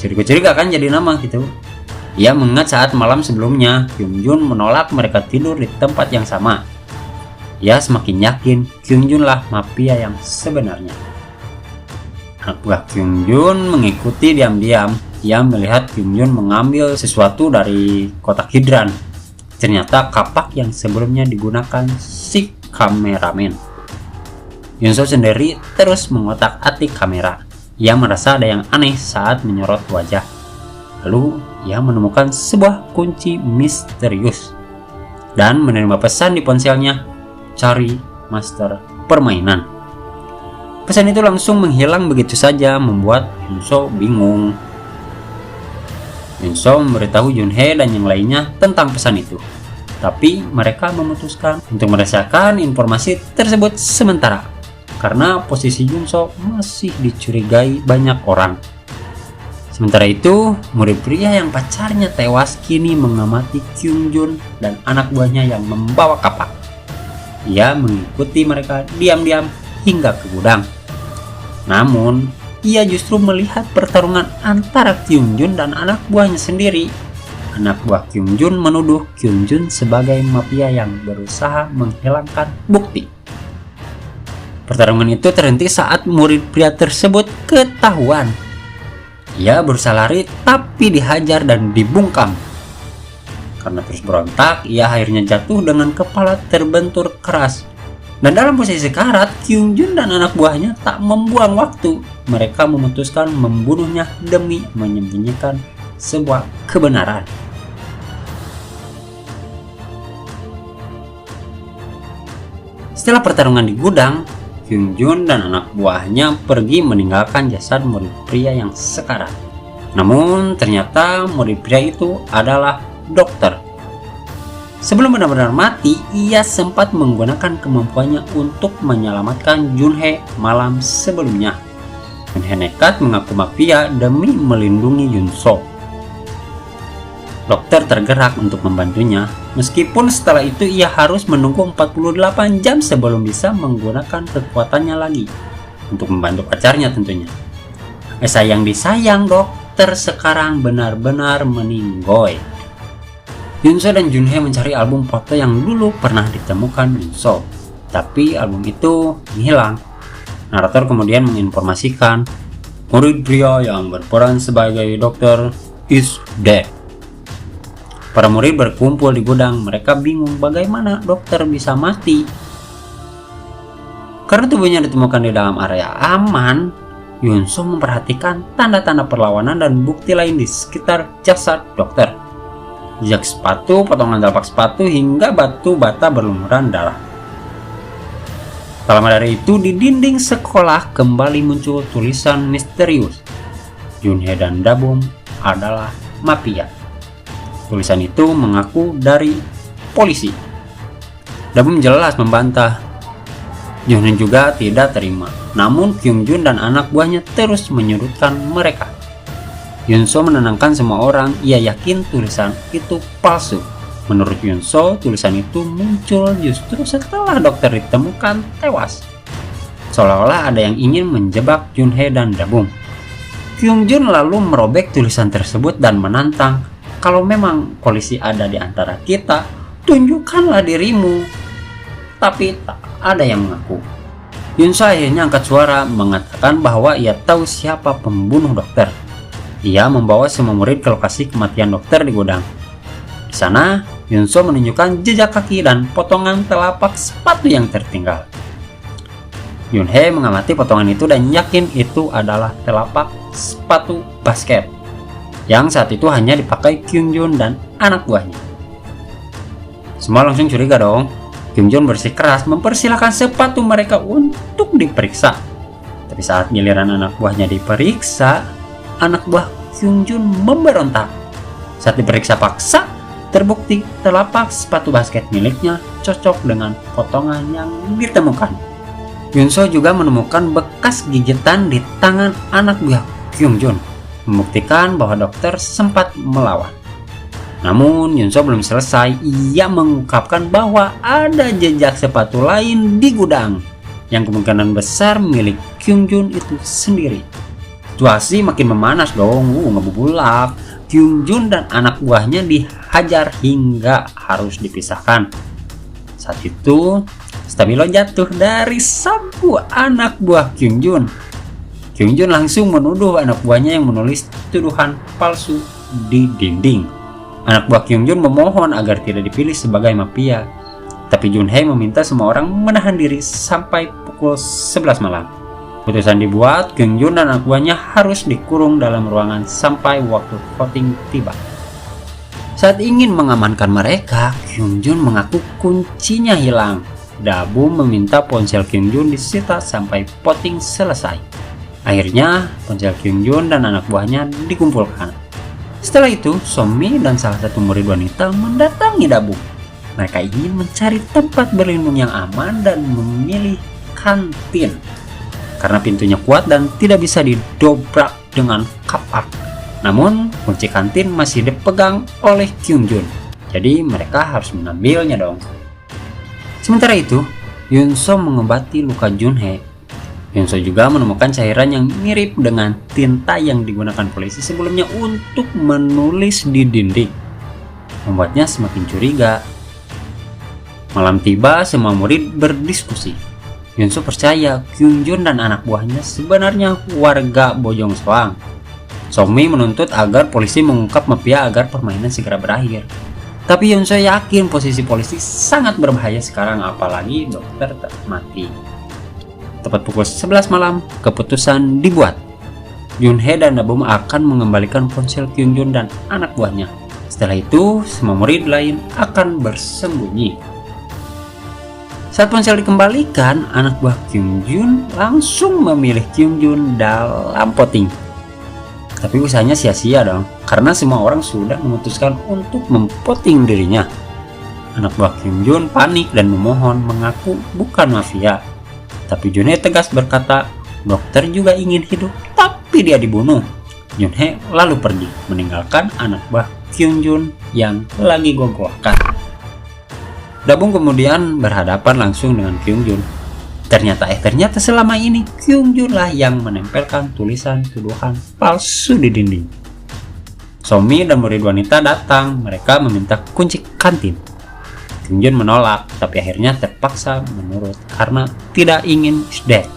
Curiga kan jadi nama gitu. Ia mengingat saat malam sebelumnya Kyung Jun menolak mereka tidur di tempat yang sama. Ia semakin yakin Kyung Jun lah mafia yang sebenarnya. Anak buah Kyung Jun mengikuti diam-diam. Ia melihat Kyung Jun mengambil sesuatu dari kotak hidran. Ternyata kapak yang sebelumnya digunakan si kameramen. Yunso sendiri terus mengotak-atik kamera. Ia merasa ada yang aneh saat menyorot wajah. Lalu ia menemukan sebuah kunci misterius dan menerima pesan di ponselnya, cari master permainan. Pesan itu langsung menghilang begitu saja, membuat Yunso bingung. Yunso memberitahu Junhee dan yang lainnya tentang pesan itu. Tapi mereka memutuskan untuk merahasiakan informasi tersebut sementara karena posisi Yunso masih dicurigai banyak orang. Sementara itu, murid pria yang pacarnya tewas kini mengamati Kyungjun dan anak buahnya yang membawa kapak. Ia mengikuti mereka diam-diam hingga ke gudang. Namun, ia justru melihat pertarungan antara Kyungjun dan anak buahnya sendiri. Anak buah Kyungjun menuduh Kyungjun sebagai mafia yang berusaha menghilangkan bukti. Pertarungan itu terhenti saat murid pria tersebut ketahuan. Ia berusaha lari tapi dihajar dan dibungkam. Karena terus berontak, ia akhirnya jatuh dengan kepala terbentur keras. Dan dalam posisi sekarat, Kyungjun dan anak buahnya tak membuang waktu. Mereka memutuskan membunuhnya demi menyembunyikan sebuah kebenaran. Setelah pertarungan di gudang, Kyungjun dan anak buahnya pergi meninggalkan jasad murid pria yang sekarat. Namun ternyata murid pria itu adalah dokter. Sebelum benar-benar mati, ia sempat menggunakan kemampuannya untuk menyelamatkan Junhee malam sebelumnya. Junhee nekat mengaku mafia demi melindungi Yunso. Dokter tergerak untuk membantunya, meskipun setelah itu ia harus menunggu 48 jam sebelum bisa menggunakan kekuatannya lagi untuk membantu pacarnya tentunya. Sayang disayang, dokter sekarang benar-benar meninggoy. Yunso dan Junhee mencari album foto yang dulu pernah ditemukan Yunso, tapi album itu hilang. Narator kemudian menginformasikan murid pria yang berperan sebagai dokter is dead. Para murid berkumpul di gudang. Mereka bingung bagaimana dokter bisa mati. Karena tubuhnya ditemukan di dalam area aman, Yunso memperhatikan tanda-tanda perlawanan dan bukti lain di sekitar jasad dokter. Jejak sepatu, potongan telapak sepatu, hingga batu bata berlumuran darah. Tak lama dari itu, di dinding sekolah kembali muncul tulisan misterius. Junhee dan Dabum adalah mafia. Tulisan itu mengaku dari polisi. Dabum jelas membantah. Junhee juga tidak terima. Namun Kyungjun dan anak buahnya terus menyudutkan mereka. Yunso menenangkan semua orang. Ia yakin tulisan itu palsu. Menurut Yunso, tulisan itu muncul justru setelah dokter ditemukan tewas. Seolah-olah ada yang ingin menjebak Junhee dan Dabum. Kyungjun lalu merobek tulisan tersebut dan menantang, kalau memang polisi ada di antara kita, tunjukkanlah dirimu. Tapi tak ada yang mengaku. Yunso akhirnya angkat suara mengatakan bahwa ia tahu siapa pembunuh dokter. Ia membawa semua murid ke lokasi kematian dokter di gudang. Di sana, Yunso menunjukkan jejak kaki dan potongan telapak sepatu yang tertinggal. Junhee mengamati potongan itu dan yakin itu adalah telapak sepatu basket yang saat itu hanya dipakai Kyungjun dan anak buahnya. Semua langsung curiga dong. Kyungjun bersikeras mempersilahkan sepatu mereka untuk diperiksa. Tapi saat giliran anak buahnya diperiksa, anak buah Kyungjun memberontak. Saat diperiksa paksa, terbukti telapak sepatu basket miliknya cocok dengan potongan yang ditemukan. Yunso juga menemukan bekas gigitan di tangan anak buah Kyungjun, membuktikan bahwa dokter sempat melawan. Namun Yunso belum selesai. Ia mengungkapkan bahwa ada jejak sepatu lain di gudang yang kemungkinan besar milik Kyungjun itu sendiri. Situasi makin memanas dong. Ngebubulak. Kyungjun dan anak buahnya dihajar hingga harus dipisahkan. Saat itu Stabilo jatuh dari sapu anak buah Kyungjun. Kyungjun langsung menuduh anak buahnya yang menulis tuduhan palsu di dinding. Anak buah Kyungjun memohon agar tidak dipilih sebagai mafia. Tapi Junhee meminta semua orang menahan diri sampai pukul 11 malam. Keputusan dibuat, Kyungjun dan anak buahnya harus dikurung dalam ruangan sampai waktu voting tiba. Saat ingin mengamankan mereka, Kyungjun mengaku kuncinya hilang. Dabum meminta ponsel Kyungjun disita sampai voting selesai. Akhirnya, ponsel Kyungjun dan anak buahnya dikumpulkan. Setelah itu, Somi dan salah satu murid wanita mendatangi Dabum. Mereka ingin mencari tempat berlindung yang aman dan memilih kantin. Karena pintunya kuat dan tidak bisa didobrak dengan kapak. Namun, kunci kantin masih dipegang oleh Kyungjun. Jadi, mereka harus mengambilnya dong. Sementara itu, Yunso mengobati luka Junhee. Yunso juga menemukan cairan yang mirip dengan tinta yang digunakan polisi sebelumnya untuk menulis di dinding, membuatnya semakin curiga. Malam tiba, semua murid berdiskusi. Yunso percaya Kyungjun dan anak buahnya sebenarnya warga Bojong Soang. Somi menuntut agar polisi mengungkap mafia agar permainan segera berakhir. Tapi Yunso yakin posisi polisi sangat berbahaya sekarang, apalagi dokter mati. Tepat pukul 11 malam, keputusan dibuat. Junhee dan Dabum akan mengembalikan ponsel Kyungjun dan anak buahnya. Setelah itu, semua murid lain akan bersembunyi. Saat ponsel dikembalikan, anak buah Kyungjun langsung memilih Kyungjun dalam voting. Tapi usahanya sia-sia dong, karena semua orang sudah memutuskan untuk memvoting dirinya. Anak buah Kyungjun panik dan memohon mengaku bukan mafia. Tapi Junhee tegas berkata, dokter juga ingin hidup, tapi dia dibunuh. Junhee lalu pergi, meninggalkan anak buah Kyungjun yang lagi gogohkan. Dabum kemudian berhadapan langsung dengan Kyungjun. Ternyata selama ini Kyungjun lah yang menempelkan tulisan tuduhan palsu di dinding. Somi dan murid wanita datang, mereka meminta kunci kantin. Kyungjun menolak, tapi akhirnya terpaksa menurut karena tidak ingin dead.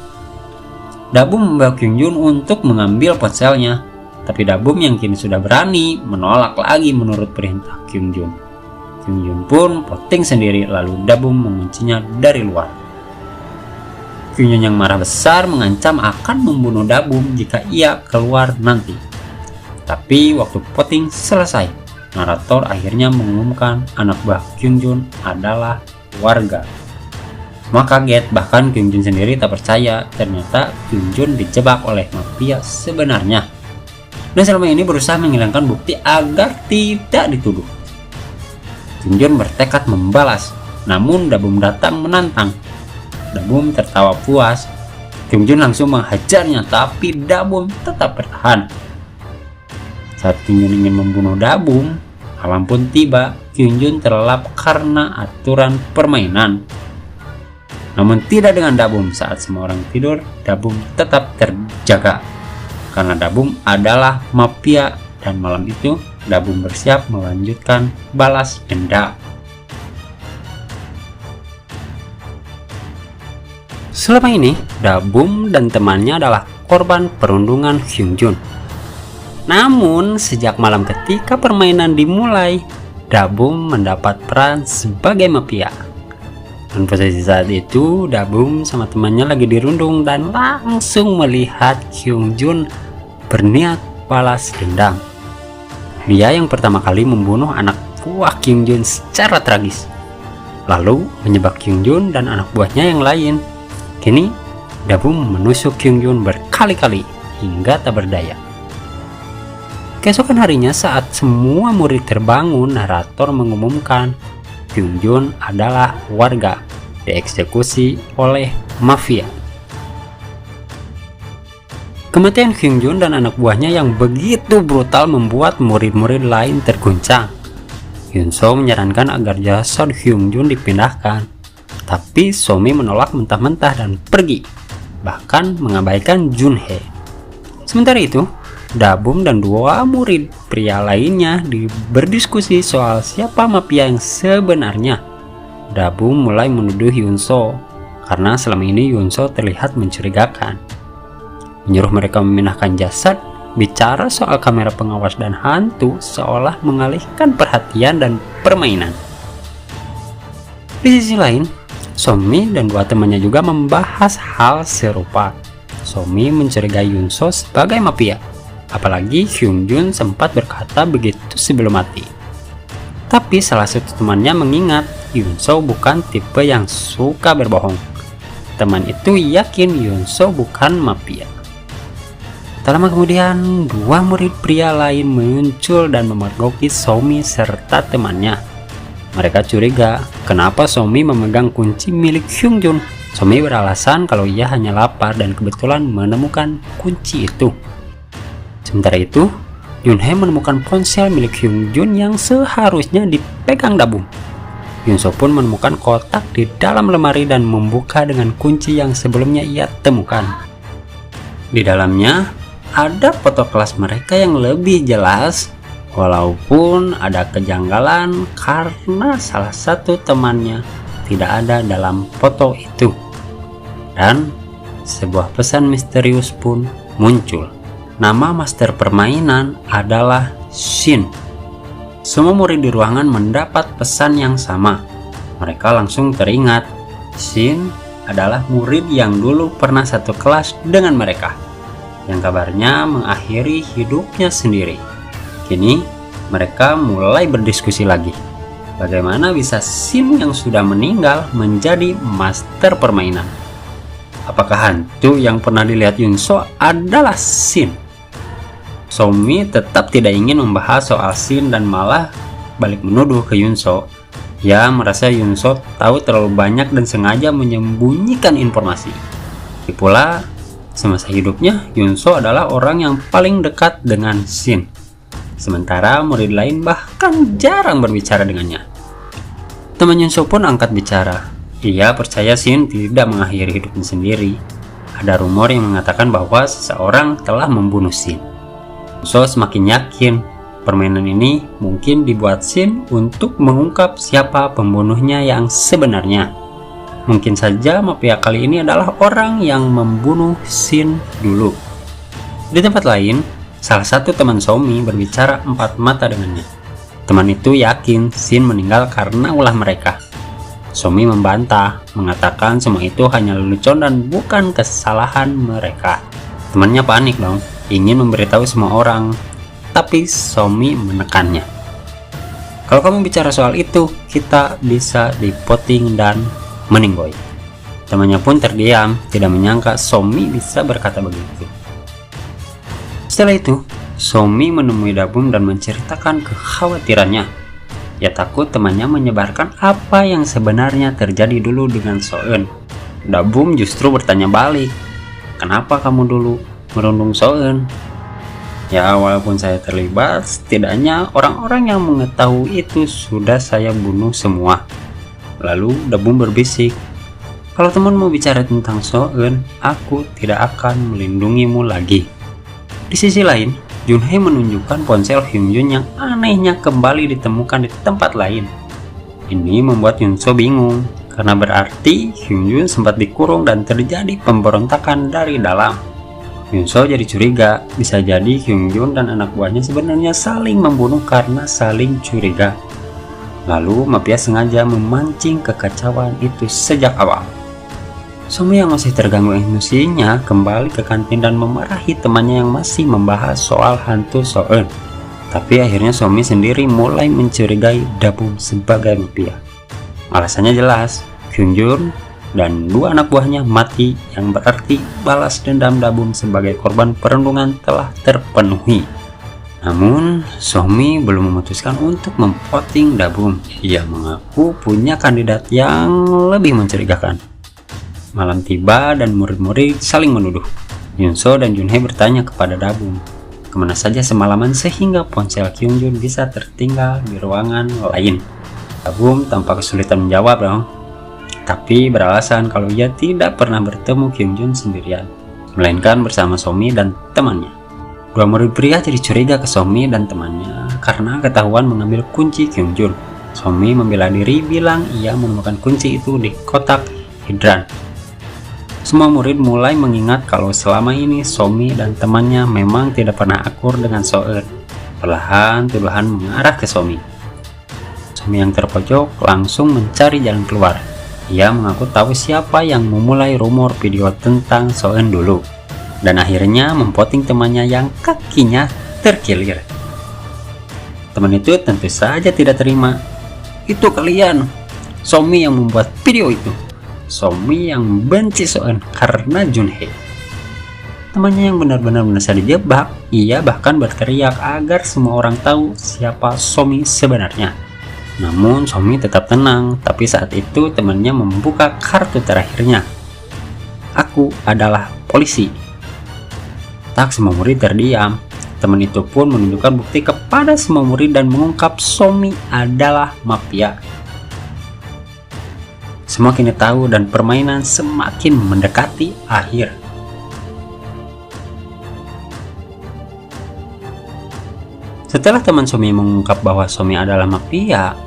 Dabum membawa Kyungjun untuk mengambil ponselnya, tapi Dabum yang kini sudah berani menolak lagi menurut perintah Kyungjun. Kyungjun pun voting sendiri, lalu Dabum menguncinya dari luar. Kyungjun yang marah besar mengancam akan membunuh Dabum jika ia keluar nanti. Tapi waktu voting selesai, narator akhirnya mengumumkan anak buah Kyungjun adalah warga. Semua kaget, bahkan Kyungjun sendiri tak percaya ternyata Kyungjun dijebak oleh mafia sebenarnya. Dan selama ini berusaha menghilangkan bukti agar tidak dituduh. Kyungjun bertekad membalas, namun Dabum datang menantang. Dabum tertawa puas. Kyungjun langsung menghajarnya, tapi Dabum tetap bertahan. Saat Kyungjun ingin membunuh Dabum, malam pun tiba. Kyungjun terlelap karena aturan permainan. Namun tidak dengan Dabum. Saat semua orang tidur, Dabum tetap terjaga. Karena Dabum adalah mafia dan malam itu Dabum bersiap melanjutkan balas dendam. Selama ini, Dabum dan temannya adalah korban perundungan Kyungjun. Namun, sejak malam ketika permainan dimulai, Dabum mendapat peran sebagai mafia. Dan posisi saat itu, Dabum sama temannya lagi dirundung dan langsung melihat Kyungjun berniat balas dendam. Dia yang pertama kali membunuh anak buah Kyungjun secara tragis, lalu menyebab Kyungjun dan anak buahnya yang lain. Kini, Dabum menusuk Kyungjun berkali-kali hingga tak berdaya. Keesokan harinya saat semua murid terbangun, narator mengumumkan Kyungjun adalah warga, dieksekusi oleh mafia. Kematian Kyungjun dan anak buahnya yang begitu brutal membuat murid-murid lain terguncang. Yunso menyarankan agar jasad Kyungjun dipindahkan, tapi Somi menolak mentah-mentah dan pergi, bahkan mengabaikan Junhee. Sementara itu, Dabum dan dua murid pria lainnya berdiskusi soal siapa mafia yang sebenarnya. Dabum mulai menuduh Yunso karena selama ini Yunso terlihat mencurigakan. Menyuruh mereka memindahkan jasad, bicara soal kamera pengawas dan hantu seolah mengalihkan perhatian dan permainan. Di sisi lain, Somi dan dua temannya juga membahas hal serupa. Somi mencurigai Yunso sebagai mafia. Apalagi Kyungjun sempat berkata begitu sebelum mati. Tapi salah satu temannya mengingat Yunso bukan tipe yang suka berbohong. Teman itu yakin Yunso bukan mafia. Tak lama kemudian, dua murid pria lain muncul dan memergoki Somi serta temannya. Mereka curiga kenapa Somi memegang kunci milik Hyungjun. Somi beralasan kalau ia hanya lapar dan kebetulan menemukan kunci itu. Sementara itu, Junhee menemukan ponsel milik Hyungjun yang seharusnya dipegang Dabum. Yunso pun menemukan kotak di dalam lemari dan membuka dengan kunci yang sebelumnya ia temukan. Di dalamnya ada foto kelas mereka yang lebih jelas, walaupun ada kejanggalan karena salah satu temannya tidak ada dalam foto itu. Dan sebuah pesan misterius pun muncul. Nama master permainan adalah Shin. Semua murid di ruangan mendapat pesan yang sama. Mereka langsung teringat, Shin adalah murid yang dulu pernah satu kelas dengan mereka, yang kabarnya mengakhiri hidupnya sendiri. Kini mereka mulai berdiskusi lagi. Bagaimana bisa Shin yang sudah meninggal menjadi master permainan? Apakah hantu yang pernah dilihat Yunso adalah Shin? Somi tetap tidak ingin membahas soal Shin dan malah balik menuduh ke Yunso. Ia merasa Yunso tahu terlalu banyak dan sengaja menyembunyikan informasi. Lagi pula, semasa hidupnya Yunso adalah orang yang paling dekat dengan Shin. Sementara murid lain bahkan jarang berbicara dengannya. Teman Yunso pun angkat bicara. Ia percaya Shin tidak mengakhiri hidupnya sendiri. Ada rumor yang mengatakan bahwa seseorang telah membunuh Shin. Yunso semakin yakin permainan ini mungkin dibuat Shin untuk mengungkap siapa pembunuhnya yang sebenarnya. Mungkin saja mafia kali ini adalah orang yang membunuh Shin dulu. Di tempat lain, salah satu teman Somi berbicara empat mata dengannya. Teman itu yakin Shin meninggal karena ulah mereka. Somi membantah, mengatakan semua itu hanya lelucon dan bukan kesalahan mereka. Temannya panik dong, ingin memberitahu semua orang, tapi Somi menekannya. Kalau kamu bicara soal itu, kita bisa dipoting dan meninggoy. Temannya pun terdiam, tidak menyangka Somi bisa berkata begitu. Setelah itu, Somi menemui Dabum dan menceritakan kekhawatirannya. Ia takut temannya menyebarkan apa yang sebenarnya terjadi dulu dengan Soeun. Dabum justru bertanya balik, kenapa kamu dulu merundung Soeun? Ya, walaupun saya terlibat, setidaknya orang-orang yang mengetahui itu sudah saya bunuh semua. Lalu Dabum berbisik, kalau teman mau bicara tentang Soeun, aku tidak akan melindungimu lagi. Di sisi lain, Junhee menunjukkan ponsel Hyungjun yang anehnya kembali ditemukan di tempat lain. Ini membuat Yunso bingung, karena berarti Hyungjun sempat dikurung dan terjadi pemberontakan dari dalam. Yunso jadi curiga, bisa jadi Hyungjun dan anak buahnya sebenarnya saling membunuh karena saling curiga. Lalu mafia sengaja memancing kekacauan itu sejak awal. Somi yang masih terganggu emosinya kembali ke kantin dan memarahi temannya yang masih membahas soal hantu Soeun. Tapi akhirnya Somi sendiri mulai mencurigai Dabum sebagai mafia. Alasannya jelas, Hyungjun dan dua anak buahnya mati, yang berarti balas dendam Dabum sebagai korban perundungan telah terpenuhi. Namun, Somi belum memutuskan untuk memvoting Dabum. Ia mengaku punya kandidat yang lebih mencurigakan. Malam tiba dan murid-murid saling menuduh. Yunso dan Junhee bertanya kepada Dabum, kemana saja semalaman sehingga ponsel Hyungjun bisa tertinggal di ruangan lain. Dabum tanpa kesulitan menjawab dong, tapi beralasan kalau ia tidak pernah bertemu Hyungjun sendirian, melainkan bersama Somi dan temannya. Dua murid pria jadi curiga ke Somi dan temannya karena ketahuan mengambil kunci Hyungjun. Somi membela diri bilang ia menemukan kunci itu di kotak hidran. Semua murid mulai mengingat kalau selama ini Somi dan temannya memang tidak pernah akur dengan Soeun. Perlahan tuduhan mengarah ke Somi. Somi yang terpojok langsung mencari jalan keluar. Ia mengaku tahu siapa yang memulai rumor video tentang Soeun dulu, dan akhirnya memvoting temannya yang kakinya terkilir. Teman itu tentu saja tidak terima. Itu kalian, Somi yang membuat video itu. Somi yang benci Soeun karena Junhee. temannya yang benar-benar merasa dijebak. Ia bahkan berteriak agar semua orang tahu siapa Somi sebenarnya. Namun Somi tetap tenang, tapi saat itu temannya membuka kartu terakhirnya. Aku adalah polisi. Tak, semua murid terdiam. Teman itu pun menunjukkan bukti kepada semua murid dan mengungkap Somi adalah mafia. Semua kini tahu dan permainan semakin mendekati akhir. Setelah teman Somi mengungkap bahwa Somi adalah mafia,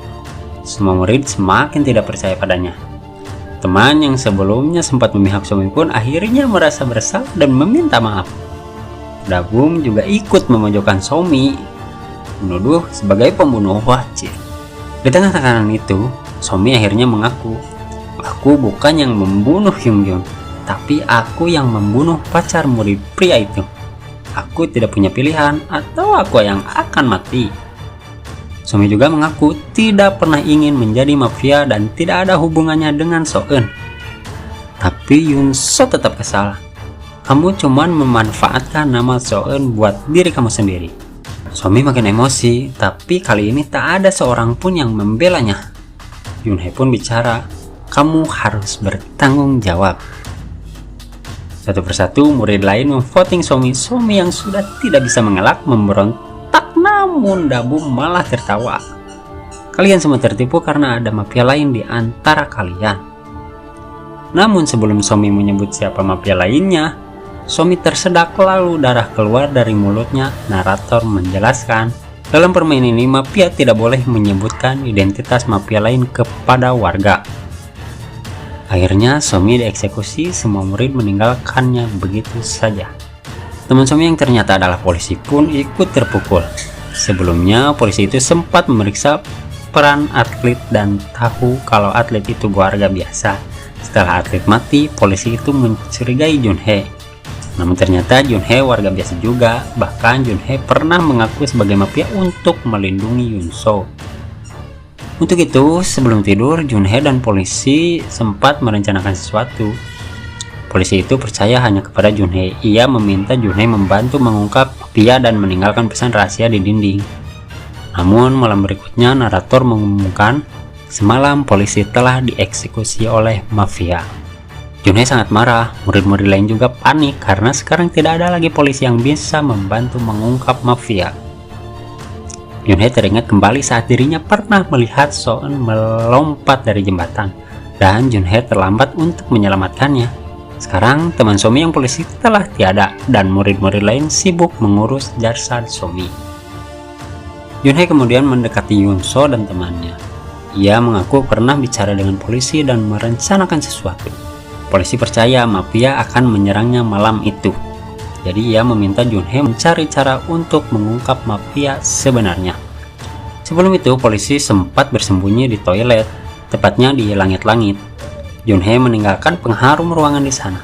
semua murid semakin tidak percaya padanya. Teman yang sebelumnya sempat memihak Somi pun akhirnya merasa bersalah dan meminta maaf. Dabum juga ikut memojokkan Somi, menuduh sebagai pembunuh wajib. Di tengah tekanan itu, Somi akhirnya mengaku, "Aku bukan yang membunuh Hyungyun, tapi aku yang membunuh pacar murid pria itu. Aku tidak punya pilihan atau aku yang akan mati." Somi juga mengaku tidak pernah ingin menjadi mafia dan tidak ada hubungannya dengan So-eun. Tapi Yunso tetap kesal. "Kamu cuman memanfaatkan nama So-eun buat diri kamu sendiri." Somi makin emosi, tapi kali ini tak ada seorang pun yang membelanya. Yunhye pun bicara, "Kamu harus bertanggung jawab." Satu persatu murid lain memvoting Somi. Somi yang sudah tidak bisa mengelak memberontak, namun Dabum malah tertawa. "Kalian semua tertipu karena ada mafia lain di antara kalian." Namun sebelum Somi menyebut siapa mafia lainnya, Somi tersedak lalu darah keluar dari mulutnya. Narator menjelaskan, dalam permainan ini mafia tidak boleh menyebutkan identitas mafia lain kepada warga. Akhirnya Somi dieksekusi, semua murid meninggalkannya begitu saja. Teman Somi yang ternyata adalah polisi pun ikut terpukul. Sebelumnya polisi itu sempat memeriksa peran atlet dan tahu kalau atlet itu warga biasa. Setelah atlet mati, polisi itu mencurigai Junhye. Namun ternyata Junhye warga biasa juga. Bahkan Junhye pernah mengaku sebagai mafia untuk melindungi Yunso. Untuk itu, sebelum tidur, Junhye dan polisi sempat merencanakan sesuatu. Polisi itu percaya hanya kepada Junhye. Ia meminta Junhye membantu mengungkap mafia dan meninggalkan pesan rahasia di dinding. Namun malam berikutnya, narator mengumumkan semalam polisi telah dieksekusi oleh mafia. Junhye sangat marah. Murid-murid lain juga panik karena sekarang tidak ada lagi polisi yang bisa membantu mengungkap mafia. Junhye teringat kembali saat dirinya pernah melihat So-eun melompat dari jembatan dan Junhye terlambat untuk menyelamatkannya. Sekarang teman Somi yang polisi telah tiada dan murid-murid lain sibuk mengurus jasad Somi. Junhye kemudian mendekati Yunso dan temannya. Ia mengaku pernah bicara dengan polisi dan merencanakan sesuatu. Polisi percaya mafia akan menyerangnya malam itu. Jadi ia meminta Junhye mencari cara untuk mengungkap mafia sebenarnya. Sebelum itu polisi sempat bersembunyi di toilet, tepatnya di langit-langit. Junhye meninggalkan pengharum ruangan di sana.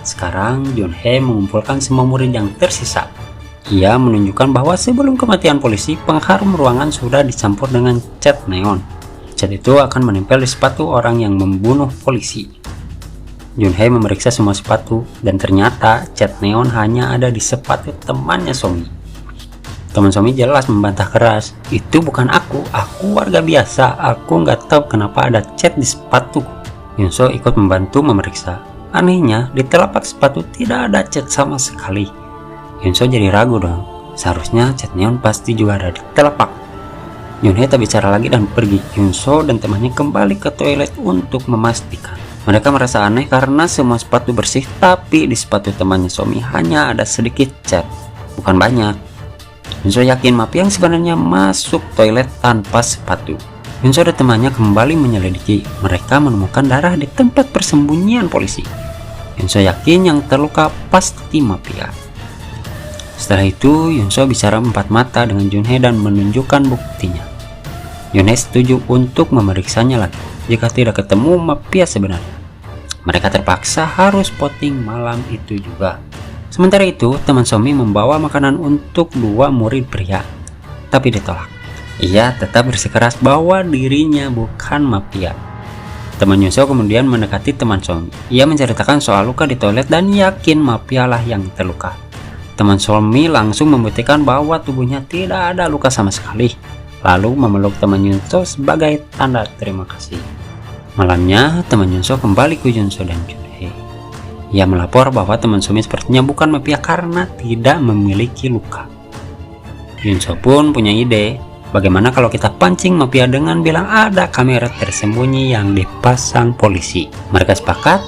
Sekarang Junhye mengumpulkan semua murid yang tersisa. Ia menunjukkan bahwa sebelum kematian polisi, pengharum ruangan sudah dicampur dengan cat neon. Cat itu akan menempel di sepatu orang yang membunuh polisi. Junhye memeriksa semua sepatu dan ternyata cat neon hanya ada di sepatu temannya Somi. Teman Somi jelas membantah keras, "Itu bukan aku warga biasa, aku nggak tahu kenapa ada cat di sepatu." Yunso ikut membantu memeriksa. Anehnya di telapak sepatu tidak ada cat sama sekali. Yunso jadi ragu dong, seharusnya cat neon pasti juga ada di telapak. Junhye tak bicara lagi dan pergi. Yunso dan temannya kembali ke toilet untuk memastikan. Mereka merasa aneh karena semua sepatu bersih, tapi di sepatu temannya Somi hanya ada sedikit cat, bukan banyak. Yunso yakin mafia yang sebenarnya masuk toilet tanpa sepatu. Yunso dan temannya kembali menyelidiki. Mereka menemukan darah di tempat persembunyian polisi. Yunso yakin yang terluka pasti mafia. Setelah itu, Yunso bicara empat mata dengan Junhye dan menunjukkan buktinya. Junhye setuju untuk memeriksanya lagi. Jika tidak ketemu mafia sebenarnya, mereka terpaksa harus voting malam itu juga. Sementara itu, teman Somi membawa makanan untuk dua murid pria, tapi ditolak. Ia tetap bersikeras bahwa dirinya bukan mafia. Teman Yunso kemudian mendekati teman Somi. Ia menceritakan soal luka di toilet dan yakin Mafia lah yang terluka. Teman Somi langsung membuktikan bahwa tubuhnya tidak ada luka sama sekali, lalu memeluk teman Yunso sebagai tanda terima kasih. Malamnya, teman Yunso kembali ke Yunso dan Junhee. Ia melapor bahwa teman Somi sepertinya bukan Mafia karena tidak memiliki luka. Yunso pun punya ide. Bagaimana kalau kita pancing Mafia dengan bilang ada kamera tersembunyi yang dipasang polisi? Mereka sepakat,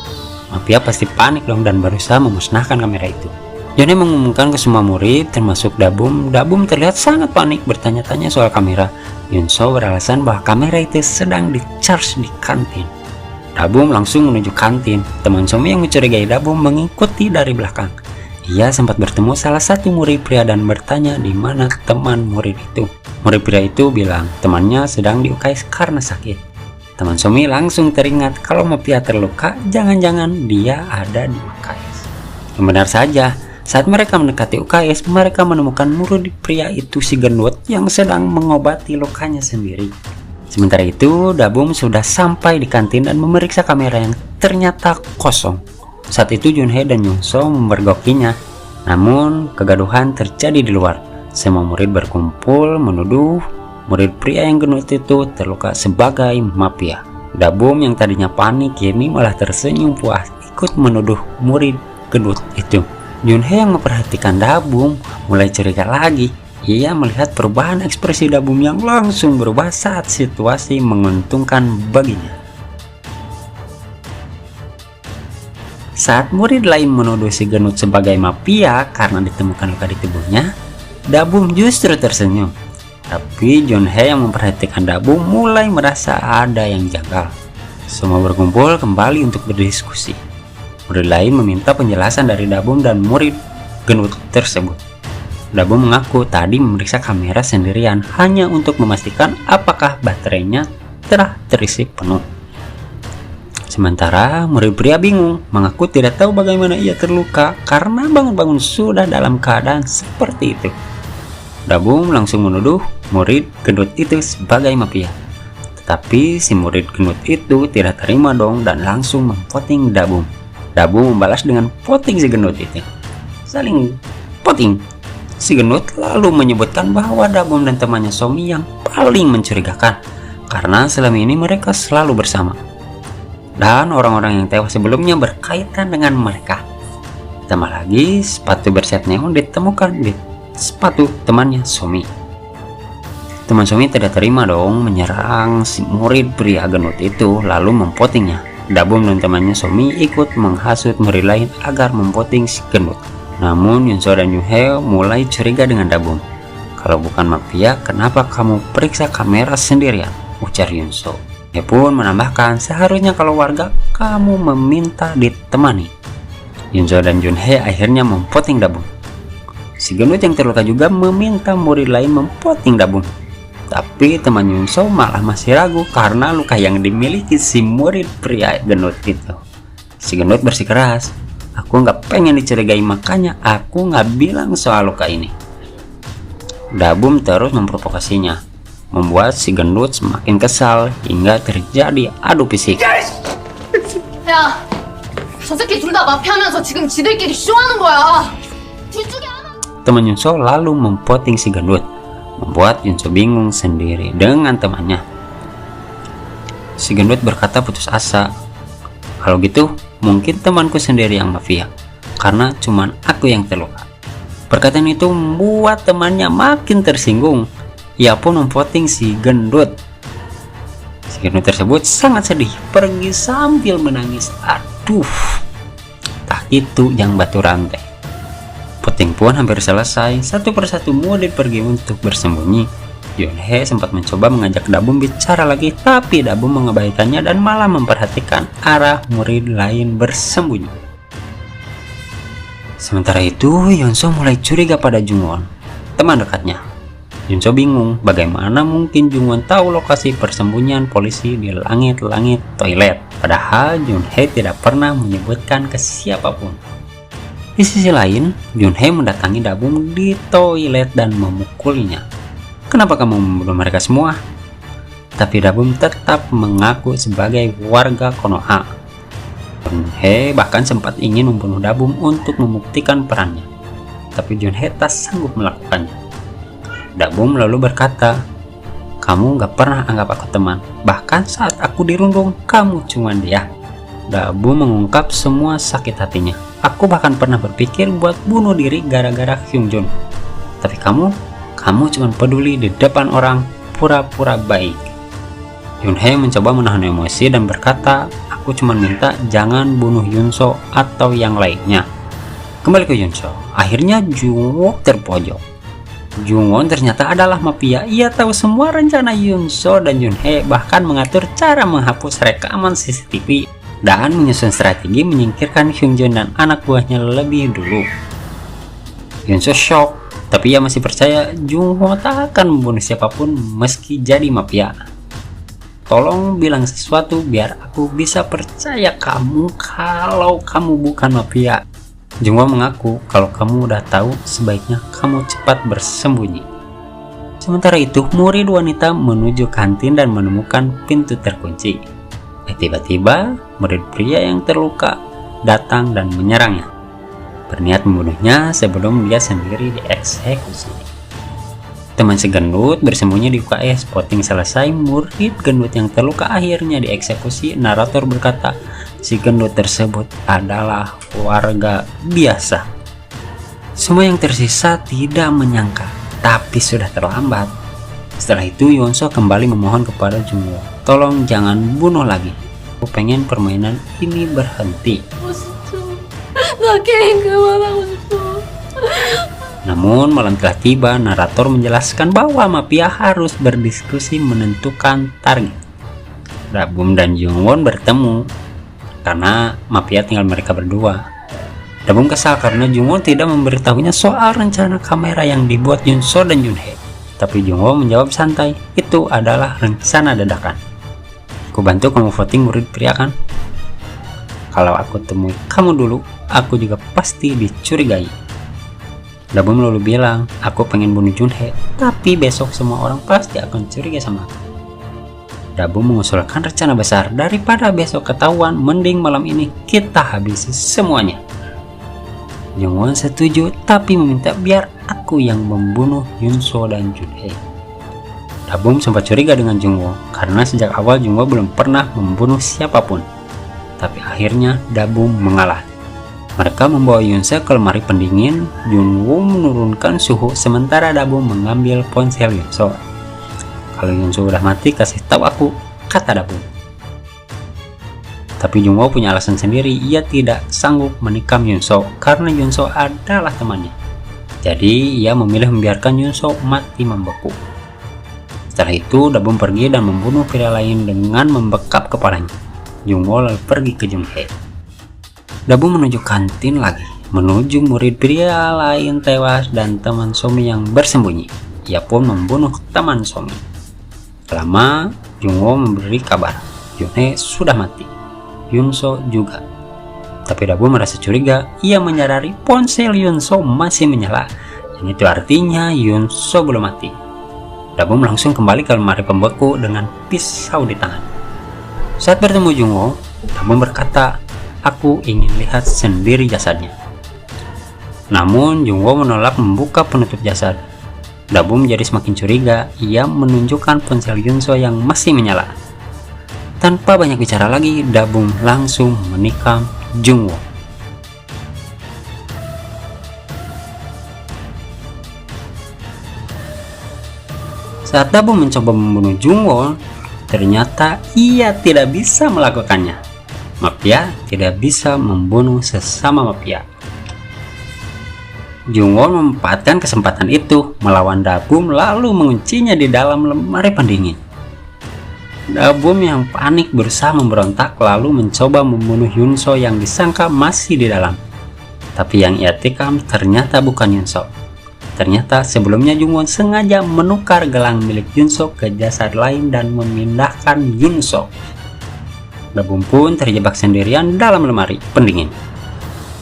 Mafia pasti panik dong dan berusaha memusnahkan kamera itu. Junhee mengumumkan ke semua murid termasuk Dabum. Dabum terlihat sangat panik bertanya-tanya soal kamera. Yunso beralasan bahwa kamera itu sedang di-charge di kantin. Dabum langsung menuju kantin. Teman Somi yang mencurigai Dabum mengikuti dari belakang. Ia sempat bertemu salah satu murid pria dan bertanya di mana teman murid itu. Murid pria itu bilang temannya sedang di UKS karena sakit. Teman Somi langsung teringat kalau Mafia terluka, jangan-jangan dia ada di UKS. Dan benar saja, saat mereka mendekati UKS, mereka menemukan murid pria itu si gendut yang sedang mengobati lukanya sendiri. Sementara itu, Dabum sudah sampai di kantin dan memeriksa kamera yang ternyata kosong. Saat itu Junhee dan Yunso memergokinya, namun kegaduhan terjadi di luar. Semua murid berkumpul menuduh murid pria yang gendut itu terluka sebagai Mafia. Dabum yang tadinya panik kini malah tersenyum puas ikut menuduh murid gendut itu. Junhee yang memperhatikan Dabum mulai curiga lagi. Ia melihat perubahan ekspresi Dabum yang langsung berubah saat situasi menguntungkan baginya. Saat murid lain menuduh si gendut sebagai Mafia karena ditemukan luka di tubuhnya, Dabum justru tersenyum. Tapi Junhee yang memperhatikan Dabum mulai merasa ada yang janggal. Semua berkumpul kembali untuk berdiskusi. Murid lain meminta penjelasan dari Dabum dan murid gendut tersebut. Dabum mengaku tadi memeriksa kamera sendirian hanya untuk memastikan apakah baterainya telah terisi penuh. Sementara murid pria bingung, mengaku tidak tahu bagaimana ia terluka karena bangun-bangun sudah dalam keadaan seperti itu. Dabum langsung menuduh murid gendut itu sebagai Mafia. Tetapi si murid gendut itu tidak terima dong dan langsung mempoting Dabum. Dabum membalas dengan poting si gendut itu. Saling poting. Si gendut lalu menyebutkan bahwa Dabum dan temannya Somi yang paling mencurigakan karena selama ini mereka selalu bersama. Dan orang-orang yang tewas sebelumnya berkaitan dengan mereka. Tambah lagi, sepatu berset neon ditemukan di sepatu temannya Somi. Teman Somi tidak terima dong menyerang si murid pria gendut itu lalu mempotingnya. Dabum dan temannya Somi ikut menghasut murid lain agar mempoting si gendut. Namun Yunso dan Junhee mulai curiga dengan Dabum. Kalau bukan Mafia, kenapa kamu periksa kamera sendirian? Ujar Yunso. Dia pun menambahkan seharusnya kalau warga kamu meminta ditemani. Yunso dan Junhee akhirnya mempoting Dabum. Si gendut yang terluka juga meminta murid lain mempoting Dabum. Tapi teman Yunso malah masih ragu karena luka yang dimiliki si murid pria gendut itu. Si gendut bersikeras, aku nggak pengen dicurigai makanya aku nggak bilang soal luka ini. Dabum terus memprovokasinya, membuat si gendut semakin kesal hingga terjadi adu fisik. 야, 저 새끼 둘 다 마피아면서 지금 지들끼리 쇼하는 거야. 둘 중에 하나. Teman Yunso lalu mempoting si gendut, membuat Yunso bingung sendiri dengan temannya. Si gendut berkata putus asa, kalau gitu mungkin temanku sendiri yang Mafia, karena cuman aku yang terluka. Perkataan itu membuat temannya makin tersinggung. Ia pun mempoting si gendut. Si gendut tersebut sangat sedih, pergi sambil menangis. Aduh, tak itu yang batu rantai. Poting pun hampir selesai. Satu persatu murid pergi untuk bersembunyi. Junhee sempat mencoba mengajak Dabum bicara lagi, tapi Dabum mengabaikannya dan malah memperhatikan arah murid lain bersembunyi. Sementara itu, Yunso mulai curiga pada Jungwon, teman dekatnya. Yunso bingung bagaimana mungkin Jungwon tahu lokasi persembunyian polisi di langit-langit toilet, padahal Junhee tidak pernah menyebutkan ke siapapun. Di sisi lain, Junhee mendatangi Dabum di toilet dan memukulinya. Kenapa kamu membunuh mereka semua? tapi Dabum tetap mengaku sebagai warga Konoha. Junhei bahkan sempat ingin membunuh Dabum untuk membuktikan perannya, tapi Junhei tak sanggup melakukannya. Dabum lalu berkata, "Kamu gak pernah anggap aku teman, bahkan saat aku dirundung kamu cuma dia." Dabum mengungkap semua sakit hatinya. "Aku bahkan pernah berpikir buat bunuh diri gara-gara Hyungjun, tapi kamu cuma peduli di depan orang, pura-pura baik." Junhei mencoba menahan emosi dan berkata, "Aku cuma minta jangan bunuh Yunso atau yang lainnya." Kembali ke Yunso, akhirnya Jungwon terpojok. Jungwon ternyata adalah mafia. Ia tahu semua rencana Yunso dan Junhei, bahkan mengatur cara menghapus rekaman CCTV dan menyusun strategi menyingkirkan Hyunjun dan anak buahnya lebih dulu. Yunso shock, tapi ia masih percaya Jungwon tak akan membunuh siapapun meski jadi mafia. "Tolong bilang sesuatu biar aku bisa percaya kamu kalau kamu bukan mafia." Jungwon mengaku, "Kalau kamu udah tahu, sebaiknya kamu cepat bersembunyi." Sementara itu, murid wanita menuju kantin dan menemukan pintu terkunci. Tiba-tiba, murid pria yang terluka datang dan menyerangnya, berniat membunuhnya sebelum dia sendiri dieksekusi. Teman segendut bersembunyi di UKS. Voting selesai, murid gendut yang terluka akhirnya dieksekusi. Narator berkata, si gendut tersebut adalah warga biasa. Semua yang tersisa tidak menyangka, tapi sudah terlambat. Setelah itu, Yonso kembali memohon kepada Jungwon, "Tolong jangan bunuh lagi. Aku pengen permainan ini berhenti." Namun malam telah tiba. Narator menjelaskan bahwa mafia harus berdiskusi menentukan target. Dabum dan Jungwon bertemu karena mafia tinggal mereka berdua. Dabum kesal karena Jungwon tidak memberitahunya soal rencana kamera yang dibuat Yunso dan Junhei. Tapi Jungwon menjawab santai, "Itu adalah rencana dadakan. Aku bantu kamu voting murid pria kan? Kalau aku temui kamu dulu, aku juga pasti dicurigai." Dabum lalu bilang, "Aku pengen bunuh Junhei, tapi besok semua orang pasti akan curiga sama aku." Dabum mengusulkan rencana besar, "Daripada besok ketahuan, mending malam ini kita habisi semuanya." Jungwon setuju, tapi meminta biar aku yang membunuh Yunso dan Junhei. Dabum sempat curiga dengan Jungwon, karena sejak awal Jungwon belum pernah membunuh siapapun. Tapi akhirnya Dabum mengalah. Mereka membawa Yunse ke lemari pendingin. Jungwon menurunkan suhu, sementara Dabum mengambil ponsel Yunso. "Kalau Yunso udah mati, kasih tahu aku," kata Dabum. Tapi Jungwon punya alasan sendiri. Ia tidak sanggup menikam Yunso karena Yunso adalah temannya. Jadi ia memilih membiarkan Yunso mati membeku. Setelah itu Dabum pergi dan membunuh pria lain dengan membekap kepalanya. Jungwon lalu pergi ke Junhei. Dabum menuju kantin lagi, menuju murid pria lain tewas dan teman Somi yang bersembunyi. Ia pun membunuh teman Somi. Lama, Jungwon memberi kabar, Junhei sudah mati, Yunso juga. Tapi Dabum merasa curiga. Ia menyadari ponsel Yunso masih menyala, dan itu artinya Yunso belum mati. Dabum langsung kembali ke lemari pembeku dengan pisau di tangan. Saat bertemu Jungwon, Dabum berkata, "Aku ingin lihat sendiri jasadnya." Namun Jungwon menolak membuka penutup jasad. Dabum menjadi semakin curiga. Ia menunjukkan ponsel Yunso yang masih menyala. Tanpa banyak bicara lagi, Dabum langsung menikam Jungwon. Saat Dabum mencoba membunuh Jungwon, ternyata ia tidak bisa melakukannya. Mafia tidak bisa membunuh sesama mafia. Jungwon memanfaatkan kesempatan itu, melawan Dabum lalu menguncinya di dalam lemari pendingin. Dabum yang panik berusaha memberontak lalu mencoba membunuh Yunso yang disangka masih di dalam. Tapi yang ia tikam ternyata bukan Yunso. Ternyata sebelumnya Jungwon sengaja menukar gelang milik Yunso ke jasad lain dan memindahkan Yunso. Dabum pun terjebak sendirian dalam lemari pendingin.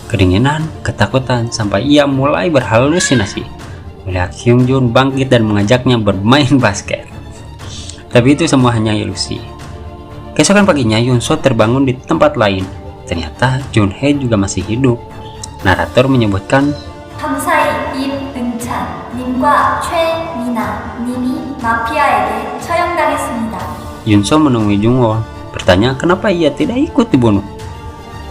Kedinginan, ketakutan, sampai ia mulai berhalusinasi melihat Hyunjun bangkit dan mengajaknya bermain basket. Tapi itu semua hanya ilusi. Keesokan paginya Yunso terbangun di tempat lain. Ternyata Junhee juga masih hidup. Narator menyebutkan, 밤사이 임응찬님과 최미나님이 마피아에게 처형당했습니다. Yunso menemui Jungwon, bertanya kenapa ia tidak ikut dibunuh.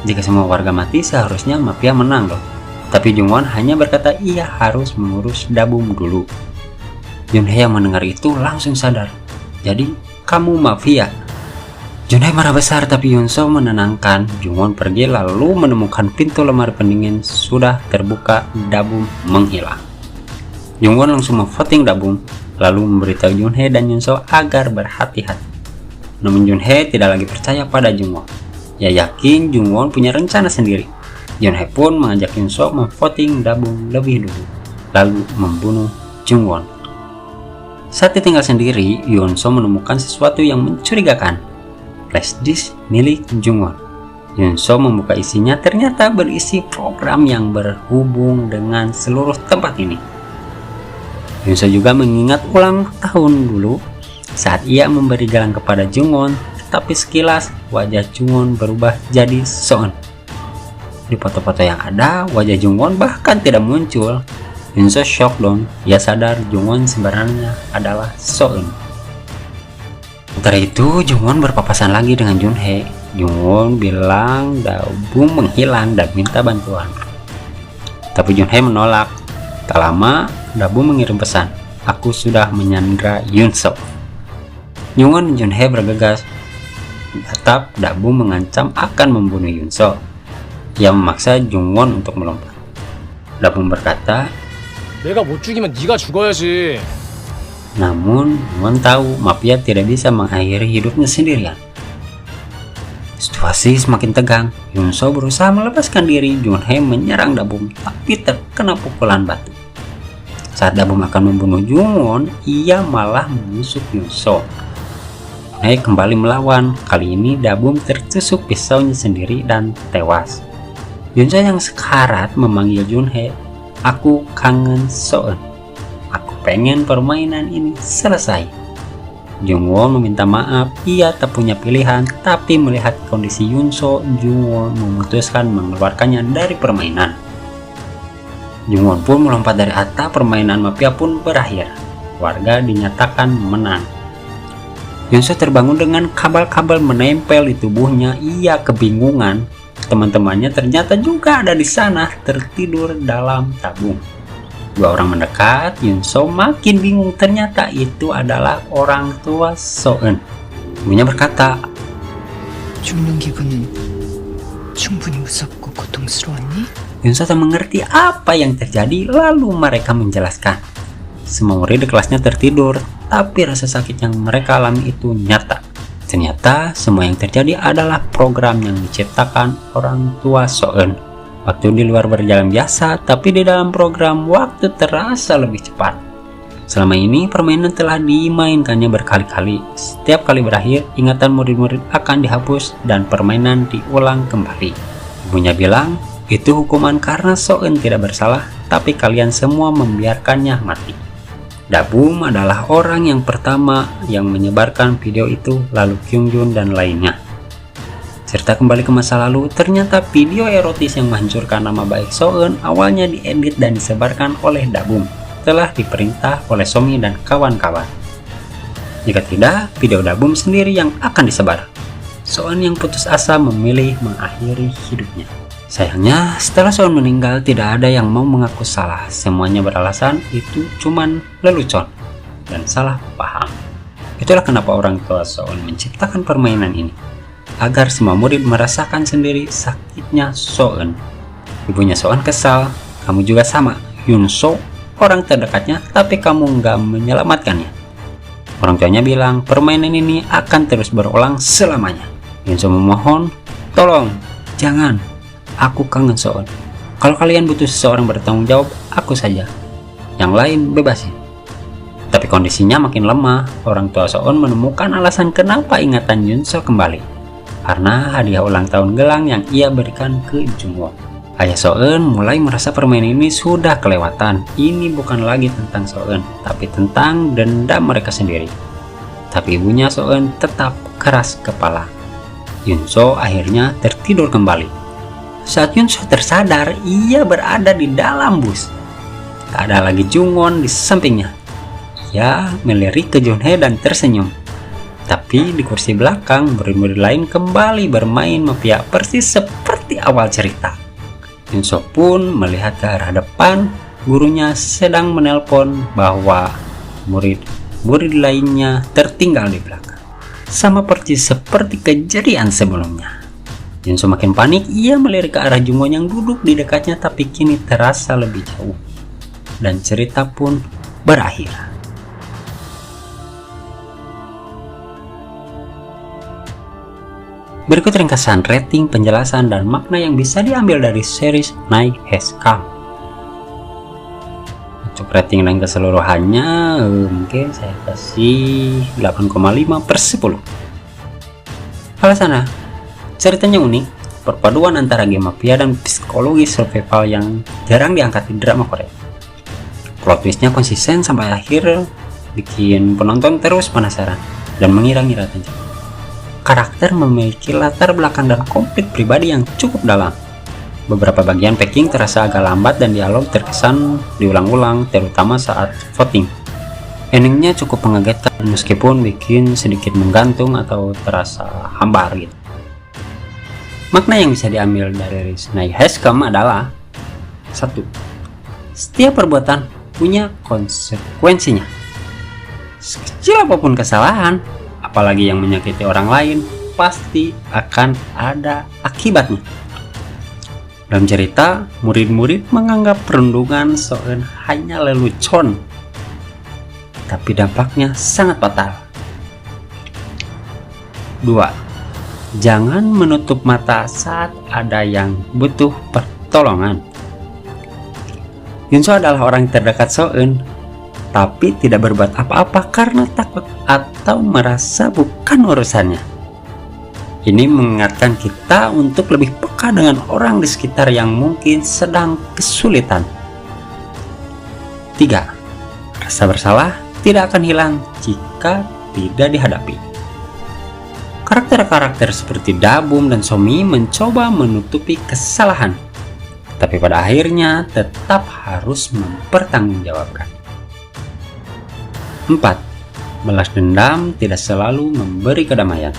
Jika semua warga mati seharusnya mafia menang loh. Tapi Jungwon hanya berkata ia harus mengurus Dabum dulu. Junhee yang mendengar itu langsung sadar. Jadi kamu mafia. Junhee marah besar, tapi Yunso menenangkan. Jungwon pergi lalu menemukan pintu lemari pendingin sudah terbuka. Dabum menghilang. Jungwon langsung memvoting Dabum, lalu memberitahu Junhee dan Yunso agar berhati-hati. Namun Junhee tidak lagi percaya pada Jungwon. Ia yakin Jungwon punya rencana sendiri. Junhee pun mengajak Yunso memvoting Dabum lebih dulu, lalu membunuh Jungwon. Saat ditinggal sendiri, Yunso menemukan sesuatu yang mencurigakan. Flash disk milik Jungwon. Yunso membuka isinya, ternyata berisi program yang berhubung dengan seluruh tempat ini. Yunso juga mengingat ulang tahun dulu saat ia memberi gelang kepada Jungwon, tapi sekilas wajah Jungwon berubah jadi Soeun. Di foto-foto yang ada, wajah Jungwon bahkan tidak muncul. Yunso shock dong, ia sadar Jungwon sebenarnya adalah Soeun. Setelah itu, Jungwon berpapasan lagi dengan Junhee. Jungwon bilang Dabum menghilang dan minta bantuan. Tapi Junhee menolak. Tak lama, Dabum mengirim pesan, "Aku sudah menyandra Yunso." Jungwon dan Junhee bergegas. Tetap Dabum mengancam akan membunuh Yunso. Ia memaksa Jungwon untuk melompat. Dabum berkata, 내가 못 죽이면 네가 죽어야지. namun Jungwon tahu mafia tidak bisa mengakhiri hidupnya sendirian. Situasi semakin tegang. Yunso berusaha melepaskan diri. Junhee menyerang Dabum, tapi terkena pukulan batu. Saat Dabum akan membunuh Jungwon, ia malah menusuk Yunso. Junhee kembali melawan. Kali ini Dabum tertusuk pisaunya sendiri dan tewas. Yunso yang sekarat memanggil Junhee, "Aku kangen Soeun. Aku pengen permainan ini selesai." Jungwon meminta maaf, ia tak punya pilihan, tapi melihat kondisi Yunso, Jungwon memutuskan mengeluarkannya dari permainan. Jungwon pun melompat dari atap, permainan mafia pun berakhir. Warga dinyatakan menang. Yunso terbangun dengan kabel-kabel menempel di tubuhnya. Ia kebingungan. Teman-temannya ternyata juga ada di sana, tertidur dalam tabung. Dua orang mendekat, Yunso makin bingung, ternyata itu adalah orang tua Soeun. Ibunya berkata, 죽는 기분은 충분히 무섭고 고통스러웠니? Yunso tak mengerti apa yang terjadi, lalu mereka menjelaskan. Semua murid di kelasnya tertidur, tapi rasa sakit yang mereka alami itu nyata. Ternyata semua yang terjadi adalah program yang diciptakan orang tua Soeun. Waktu di luar berjalan biasa, tapi di dalam program waktu terasa lebih cepat. Selama ini permainan telah dimainkannya berkali-kali. Setiap kali berakhir, ingatan murid-murid akan dihapus dan permainan diulang kembali. Ibunya bilang, itu hukuman karena Soeun tidak bersalah, tapi kalian semua membiarkannya mati. Dabum adalah orang yang pertama yang menyebarkan video itu, lalu Kyungjun dan lainnya. Cerita kembali ke masa lalu, ternyata video erotis yang menghancurkan nama baik Soeun awalnya diedit dan disebarkan oleh Dabum, telah diperintah oleh Somi dan kawan-kawan. Jika tidak, video Dabum sendiri yang akan disebar. Soeun yang putus asa memilih mengakhiri hidupnya. Sayangnya, setelah Soeun meninggal, tidak ada yang mau mengaku salah. Semuanya beralasan itu cuman lelucon dan salah paham. Itulah kenapa orang tua Soeun menciptakan permainan ini, agar semua murid merasakan sendiri sakitnya Soeun. Ibunya Soeun kesal, "Kamu juga sama, Yunso, orang terdekatnya, tapi kamu nggak menyelamatkannya." Orang tuanya bilang, permainan ini akan terus berulang selamanya. Yunso memohon, "Tolong, jangan. Aku kangen Soeun. Kalau kalian butuh seseorang bertanggung jawab, aku saja. Yang lain bebasin." Tapi kondisinya makin lemah. Orang tua Soeun menemukan alasan kenapa ingatan Yunso kembali. Karena hadiah ulang tahun gelang yang ia berikan ke Jungwon. Ayah Soeun mulai merasa permainan ini sudah kelewatan. Ini bukan lagi tentang Soeun, tapi tentang dendam mereka sendiri. Tapi ibunya So-eun tetap keras kepala. Yunso akhirnya tertidur kembali. Saat Yunso tersadar, ia berada di dalam bus. Tak ada lagi Jungwon di sampingnya. Ia melirik ke Junhae dan tersenyum. Tapi di kursi belakang, murid-murid lain kembali bermain mafia persis seperti awal cerita. Yunso pun melihat ke arah depan. Gurunya sedang menelpon bahwa murid lainnya tertinggal di belakang. Sama persis seperti kejadian sebelumnya. Yunso makin panik, ia melirik ke arah Jungwon yang duduk di dekatnya tapi kini terasa lebih jauh. Dan cerita pun berakhir. Berikut ringkasan rating, penjelasan, dan makna yang bisa diambil dari series Night Has Come. Untuk rating dan keseluruhannya mungkin saya kasih 8,5/10. Alasannya, ceritanya unik, perpaduan antara game mafia dan psikologi survival yang jarang diangkat di drama Korea. Plot twistnya konsisten sampai akhir, bikin penonton terus penasaran dan mengira-ngira tajam. Karakter memiliki latar belakang dan konflik pribadi yang cukup dalam. Beberapa bagian packing terasa agak lambat dan dialog terkesan diulang-ulang, terutama saat voting. Endingnya cukup mengagetkan meskipun bikin sedikit menggantung atau terasa hambar gitu. Makna yang bisa diambil dari Night Has Come adalah 1. Setiap perbuatan punya konsekuensinya. Sekecil apapun kesalahan, apalagi yang menyakiti orang lain, pasti akan ada akibatnya. Dalam cerita, murid-murid menganggap perundungan So-eun hanya lelucon, tapi dampaknya sangat fatal. 2. Jangan menutup mata saat ada yang butuh pertolongan. Yunso adalah orang terdekat So-eun, tapi tidak berbuat apa-apa karena takut atau merasa bukan urusannya. Ini mengingatkan kita untuk lebih peka dengan orang di sekitar yang mungkin sedang kesulitan. 3. Rasa bersalah tidak akan hilang jika tidak dihadapi. Karakter-karakter seperti Dabum dan Somi mencoba menutupi kesalahan, tapi pada akhirnya tetap harus mempertanggungjawabkan. 4. Balas dendam tidak selalu memberi kedamaian.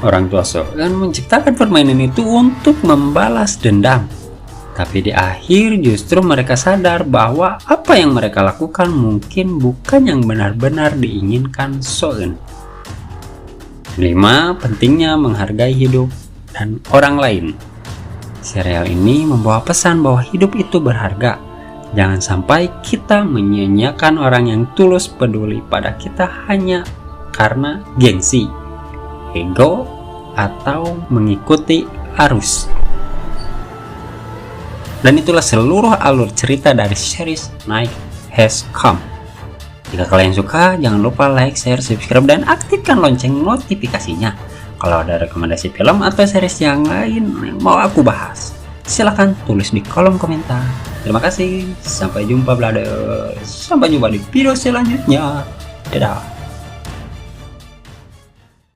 Orang tua So-eun menciptakan permainan itu untuk membalas dendam, tapi di akhir justru mereka sadar bahwa apa yang mereka lakukan mungkin bukan yang benar-benar diinginkan So-eun. 5. Pentingnya menghargai hidup dan orang lain. Serial ini membawa pesan bahwa hidup itu berharga. Jangan sampai kita menyia-nyiakan orang yang tulus peduli pada kita hanya karena gengsi, ego, atau mengikuti arus. Dan itulah seluruh alur cerita dari series Night Has Come. Jika kalian suka, jangan lupa like, share, subscribe, dan aktifkan lonceng notifikasinya. Kalau ada rekomendasi film atau series yang lain yang mau aku bahas, silahkan tulis di kolom komentar. Terima kasih, sampai jumpa brother. Sampai jumpa di video selanjutnya. Dadah.